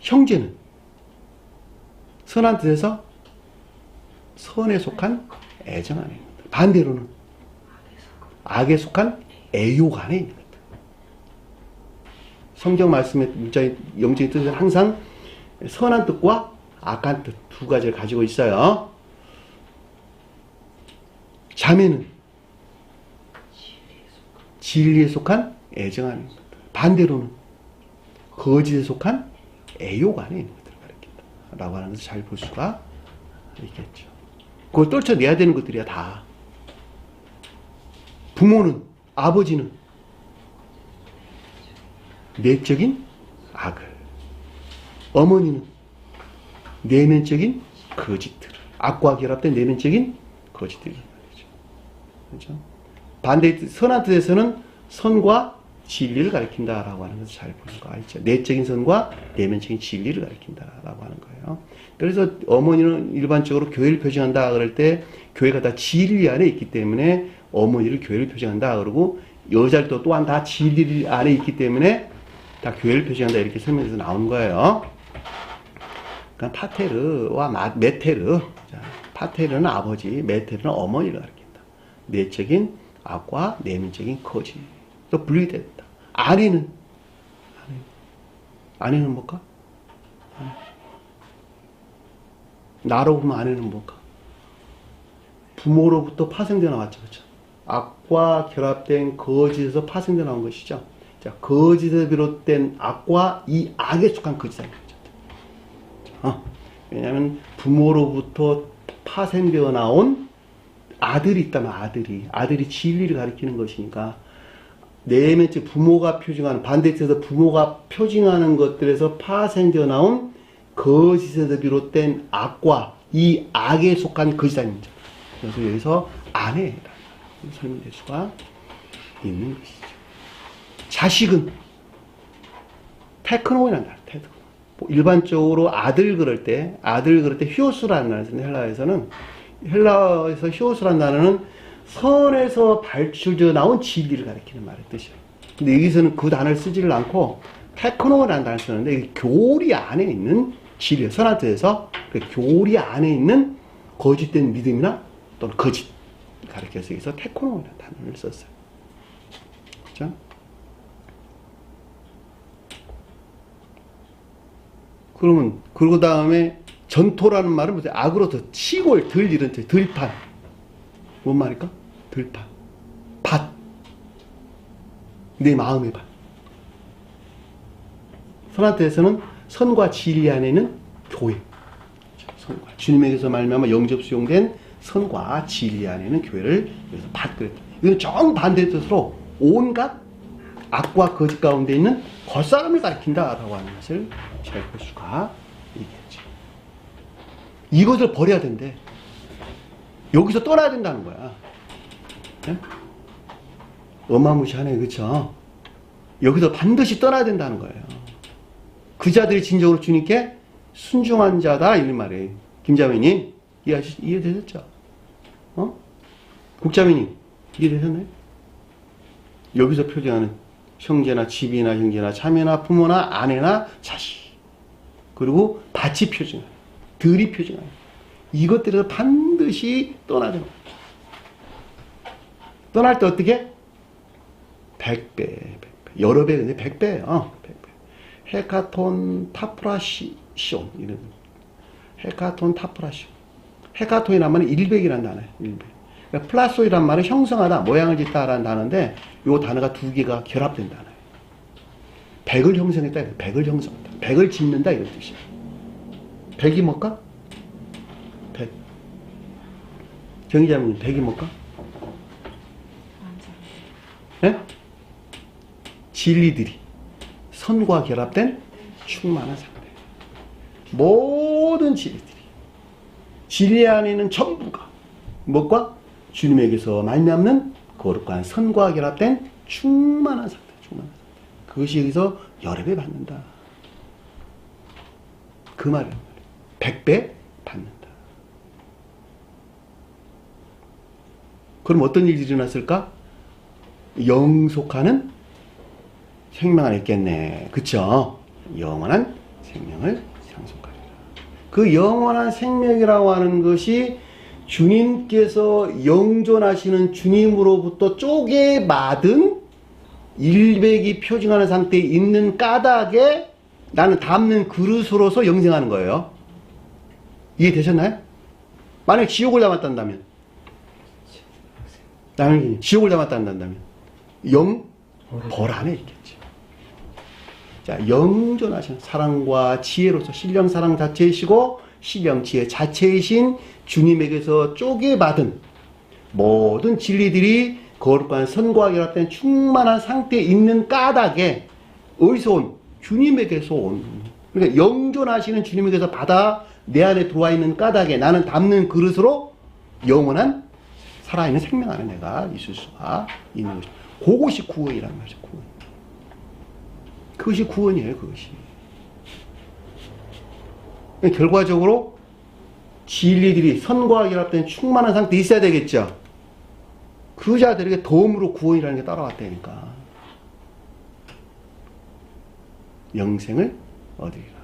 형제는 선한 뜻에서 선에 속한 애정 안에 있는 것들. 반대로는 악에 속한 애욕 안에 있는 것들. 성경 말씀의 문자의 영적인 뜻은 항상 선한 뜻과 악한 뜻 두 가지를 가지고 있어요. 자매는 진리에 속한 애정 안에 있는 것들. 반대로는 거짓에 속한 애욕 안에 있는 것들을 가리킨다. 라고 하는 것을 잘 볼 수가 있겠죠. 그걸 떨쳐내야 되는 것들이야, 다. 부모는, 아버지는 내적인 악을, 어머니는 내면적인 거짓들을, 악과 결합된 내면적인 거짓들이란 말이죠. 그렇죠? 반대의 뜻, 선한 뜻에서는 선과 진리를 가리킨다라고 하는 것을 잘 볼 수가 있죠. 내적인 선과 내면적인 진리를 가리킨다라고 하는 거예요. 그래서 어머니는 일반적으로 교회를 표징한다 그럴 때 교회가 다 진리 안에 있기 때문에 어머니를 교회를 표징한다 그러고 여자들도 또한 다 진리 안에 있기 때문에 다 교회를 표징한다 이렇게 설명해서 나온 거예요. 그러니까 파테르와 메테르. 자, 파테르는 아버지, 메테르는 어머니를 가리킨다. 내적인 악과 내면적인 거짓. 또 분리된다. 아내는 뭘까? 나로 보면 아내는 뭘까? 부모로부터 파생되어 나왔죠. 그렇죠? 악과 결합된 거짓에서 파생되어 나온 것이죠. 자, 거짓에 비롯된 악과 이 악에 속한 거짓이 아닌 거죠. 왜냐하면 부모로부터 파생되어 나온 아들이 있다면 아들이 진리를 가리키는 것이니까 내면적 부모가 표징하는 반대쪽에서 부모가 표징하는 것들에서 파생되어 나온 거짓에서 비롯된 악과 이 악에 속한 거짓 아닙니다. 그래서 여기서 아내라는 설명될 수가 있는 것이죠. 자식은 테크노이라는 단어. 일반적으로 아들 그럴 때 히오스라는 단어에서는 헬라어에서 히오스라는 단어는 선에서 발출되어 나온 진리를 가리키는 말의 뜻이에요. 근데 여기서는 그 단어를 쓰지를 않고 테크노라는 단어를 쓰는데 교리 안에 있는 진리, 선한 뜻에서 교리 안에 있는 거짓된 믿음이나 또는 거짓 가리켜서 여기서 테크노라는 단어를 썼어요. 그렇죠? 그러면 그러고 다음에 전토라는 말은 무슨 악으로부터 시골 들 이런 뜻 들판 뭔 말일까? 들판 밭 내 마음의 밭 선한 뜻에서는 선과 진리 안에는 교회 선과 주님에게서 말미암아 영접 수용된 선과 진리 안에는 교회를 그래서 밭 그랬다. 이건 정반대 뜻으로 온갖 악과 거짓 가운데 있는 겉사람을 가리킨다라고 하는 것을 잘 볼 수가 있겠죠. 이것을 버려야 된대. 여기서 떠나야 된다는 거야. 네? 어마무시하네, 그쵸? 여기서 반드시 떠나야 된다는 거예요. 그 자들이 진정으로 주님께 순종한 자다, 이런 말이에요. 김자매님, 이해되셨죠? 국자매님, 이해되셨나요? 여기서 표정하는 형제나 집이나 형제나 자매나 부모나 아내나 자식 그리고 밭이 표정하는 들이 표정하는 이것들에서 반드시 떠나야 됩니다. 떠날 때 어떻게? 100배, 여러 배, 근데 100배예요. 100배. 헤카톤 타프라시온 이런 헤카톤 타프라시온 헤카톤이란 말은 100이라는 단어예요. 100. 그러니까 플라소이란 말은 형성하다, 모양을 짓다라는 단어인데 이 단어가 두 개가 결합된 단어예요. 100을 형성했다, 100을 형성한다, 100을 짓는다 이런 뜻이에요. 100이 뭘까? 100. 정의자님 100이 뭘까? 네? 진리들이 선과 결합된 충만한 상태. 모든 진리들이 진리 안에는 전부가 무엇과? 주님에게서 말미암는 거룩한 선과 결합된 충만한 상태. 충만한 상태. 그것이 여기서 여러 배 받는다. 그 말이에요. 100배 받는다. 그럼 어떤 일이 일어났을까? 영속하는 생명 안에 있겠네. 그쵸? 영원한 생명을 상속하리라. 그 영원한 생명이라고 하는 것이 주님께서 영존하시는 주님으로부터 쪼개받은 일백이 표징하는 상태에 있는 까닭에 나는 담는 그릇으로서 영생하는 거예요. 이해되셨나요? 만약 지옥을 담았단다면 나는 지옥을 담았단다면 벌 안에 있겠죠. 자, 영존하신 사랑과 지혜로서 신령 사랑 자체이시고 신령 지혜 자체이신 주님에게서 쪼개받은 모든 진리들이 거룩한 선과 결합된 충만한 상태에 있는 까닭에 어디서 온? 주님에게서 온. 그러니까 영존하시는 주님에게서 받아 내 안에 들어와 있는 까닭에 나는 담는 그릇으로 영원한 살아있는 생명 안에 내가 있을 수가 있는 것이죠. 그것이 구원이란 말이죠. 구원. 그것이 구원이에요. 그것이. 결과적으로 진리들이 선과 결합된 충만한 상태에 있어야 되겠죠. 그 자들에게 도움으로 구원이라는 게 따라왔다니까. 영생을 얻으리라.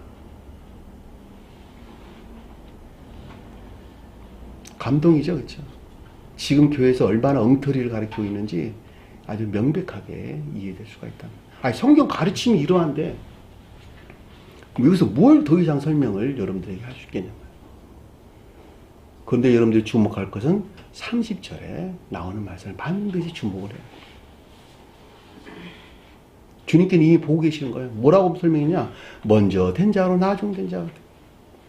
감동이죠. 그렇죠? 지금 교회에서 얼마나 엉터리를 가르치고 있는지 아주 명백하게 이해될 수가 있다. 아니, 성경 가르침이 이러한데 여기서 뭘 더 이상 설명을 여러분들에게 할 수 있겠냐. 그런데 여러분들이 주목할 것은 30절에 나오는 말씀을 반드시 주목을 해요. 주님께는 이미 보고 계시는 거예요. 뭐라고 설명했냐? 먼저 된 자로 나중된 자가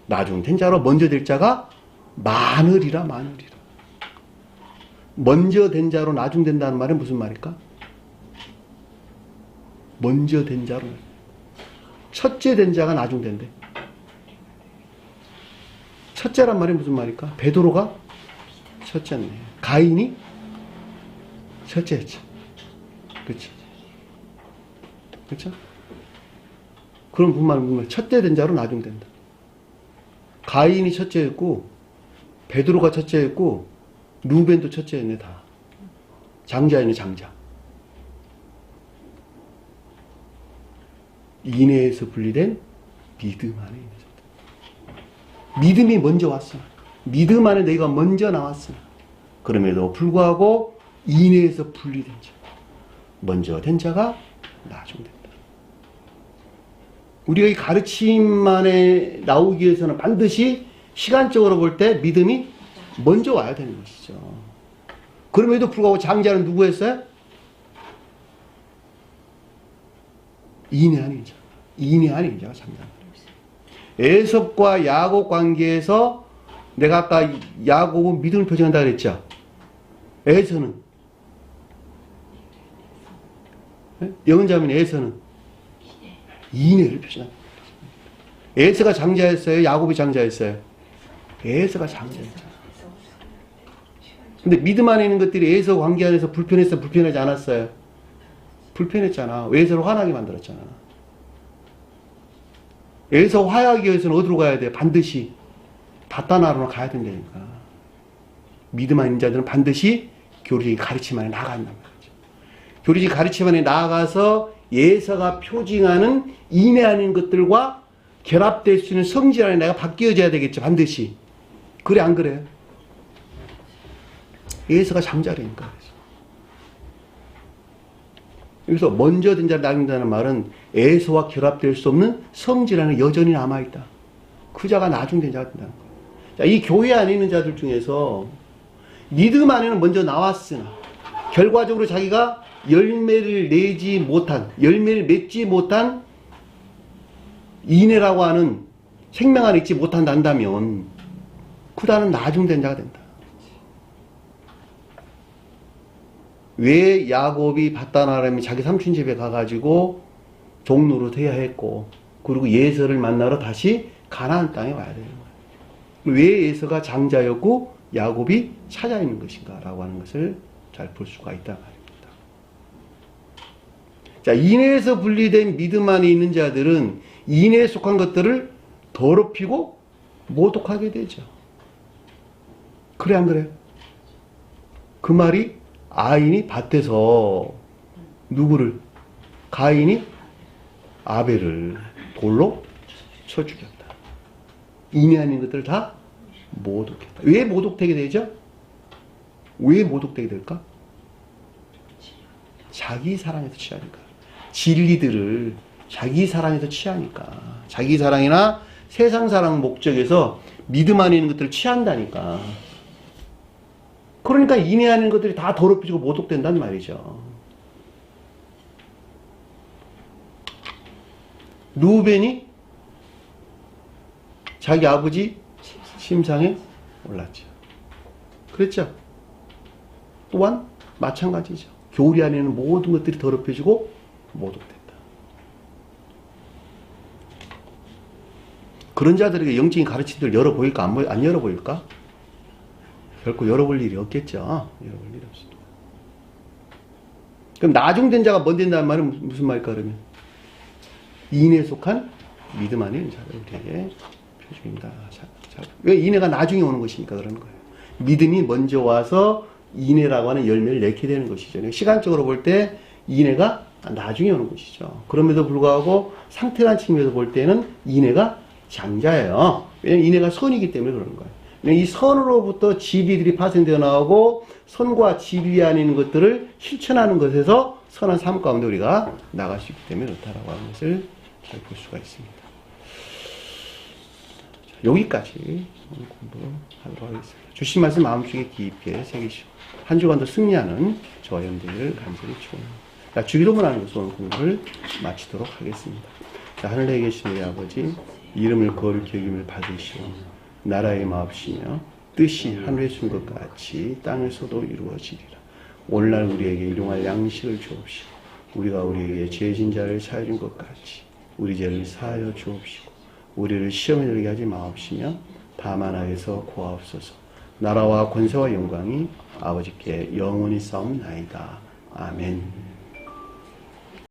나중된 자로 먼저 될 자가 많으리라. 많으리라. 먼저 된 자로 나중된다는 말은 무슨 말일까? 먼저 된 자로 첫째 된 자가 나중된대. 첫째란 말이 무슨 말일까? 베드로가 첫째네. 가인이 첫째였죠. 그렇죠? 그렇죠? 그럼 무슨 말? 첫째 된 자로 나중된다. 가인이 첫째였고 베드로가 첫째였고 루벤도 첫째였네. 다 장자였네. 장자. 인애에서 분리된 믿음 안에 있는 자들. 믿음이 먼저 왔어. 믿음 안에 너희가 먼저 나왔어. 그럼에도 불구하고 인애에서 분리된 자. 먼저 된 자가 나중된다. 우리가 이 가르침만에 나오기 위해서는 반드시 시간적으로 볼 때 믿음이 먼저 와야 되는 것이죠. 그럼에도 불구하고 장자는 누구였어요? 인내하는 자. 인내하는 자가 장자입니다. 에섭과 야곱 관계에서 내가 아까 야곱은 믿음을 표정한다 그랬죠. 에서는 영은자면 에서는 인내를 표정한다. 에서가 장자였어요? 야곱이 장자였어요? 에서가 장자였죠. 근데 믿음 안에 있는 것들이 에서 관계 안에서 불편했어? 불편하지 않았어요? 불편했잖아. 에서를 화나게 만들었잖아. 에서 화하기 위해서는 어디로 가야 돼? 반드시 다따나로 가야 된다니까. 믿음 아닌 자들은 반드시 교리적인 가르침 안에 나아간단 말이죠. 교리적인 가르침 안에 나아가서 예서가 표징하는 인내 아닌 것들과 결합될 수 있는 성질 안에 내가 바뀌어져야 되겠죠. 반드시. 그래 안 그래요? 예서가 장자라니까. 그래서 먼저 된 자를 낳는다는 말은 에서와 결합될 수 없는 성질 안에 여전히 남아있다. 그 자가 나중된 자가 된다는 거예요. 자, 이 교회 안에 있는 자들 중에서 믿음 안에는 먼저 나왔으나 결과적으로 자기가 열매를 맺지 못한 인내라고 하는 생명 안에 있지 못한다면 그 자는 나중된 자가 된다. 왜 야곱이 바다나람이 자기 삼촌 집에 가가지고 종로로 돼야 했고, 그리고 예서를 만나러 다시 가나안 땅에 와야 되는 거예요. 왜 예서가 장자였고 야곱이 찾아 있는 것인가 라고 하는 것을 잘 볼 수가 있다 말입니다. 자, 인내에서 분리된 믿음 안에 있는 자들은 인내에 속한 것들을 더럽히고 모독하게 되죠. 그래 안 그래요? 그 말이 아인이 밭에서 누구를? 가인이 아벨을 돌로 쳐 죽였다. 인내 아닌 것들을 다 모독했다. 왜 모독되게 되죠? 왜 모독되게 될까? 자기 사랑에서 취하니까. 진리들을 자기 사랑에서 취하니까. 자기 사랑이나 세상 사랑 목적에서 믿음 안에 있는 것들을 취한다니까. 그러니까 인내하는 것들이 다 더럽혀지고 모독된단 말이죠. 루벤이 자기 아버지 심상에 올랐죠. 그랬죠. 또한 마찬가지죠. 교리 안에 있는 모든 것들이 더럽혀지고 모독된다. 그런 자들에게 영적인 가르침들 열어 보일까? 안 열어 보일까? 결코 열어볼 일이 없겠죠. 열어볼 일이 없습니다. 그럼 나중된 자가 뭔 된다는 말은 무슨 말일까 그러면? 인내에 속한 믿음 안에 있는 자를 우리에게 표준입니다. 왜 인내가 나중에 오는 것이니까 그러는 거예요. 믿음이 먼저 와서 인내라고 하는 열매를 맺게 되는 것이죠. 시간적으로 볼 때 인내가 나중에 오는 것이죠. 그럼에도 불구하고 상태란 측면에서 볼 때는 인내가 장자예요. 왜냐하면 인내가 선이기 때문에 그러는 거예요. 이 선으로부터 진리들이 파생되어 나오고 선과 진리 안에 있는 것들을 실천하는 것에서 선한 삶 가운데 우리가 나갈 수 있기 때문에 그렇다라고 하는 것을 잘 볼 수가 있습니다. 자, 여기까지 오늘 공부하도록 하겠습니다. 주신 말씀 마음속에 깊게 새기시고 한 주간도 승리하는 저와 여러분들을 간절히 축원합니다. 주기도문 하는 것으로 오늘 공부를 마치도록 하겠습니다. 자, 하늘에 계신 우리 아버지 이름을 거룩히 여김을 받으시오. 나라의 마옵시며 뜻이 하늘에 준 것 같이 땅에서도 이루어지리라. 오늘날 우리에게 일용할 양식을 주옵시고 우리가 우리에게 죄진 자를 사하여 준 것 같이 우리 죄를 사하여 주옵시고 우리를 시험에 들게 하지 마옵시며 다만 하에서 구하옵소서. 나라와 권세와 영광이 아버지께 영원히 싸움나이다. 아멘.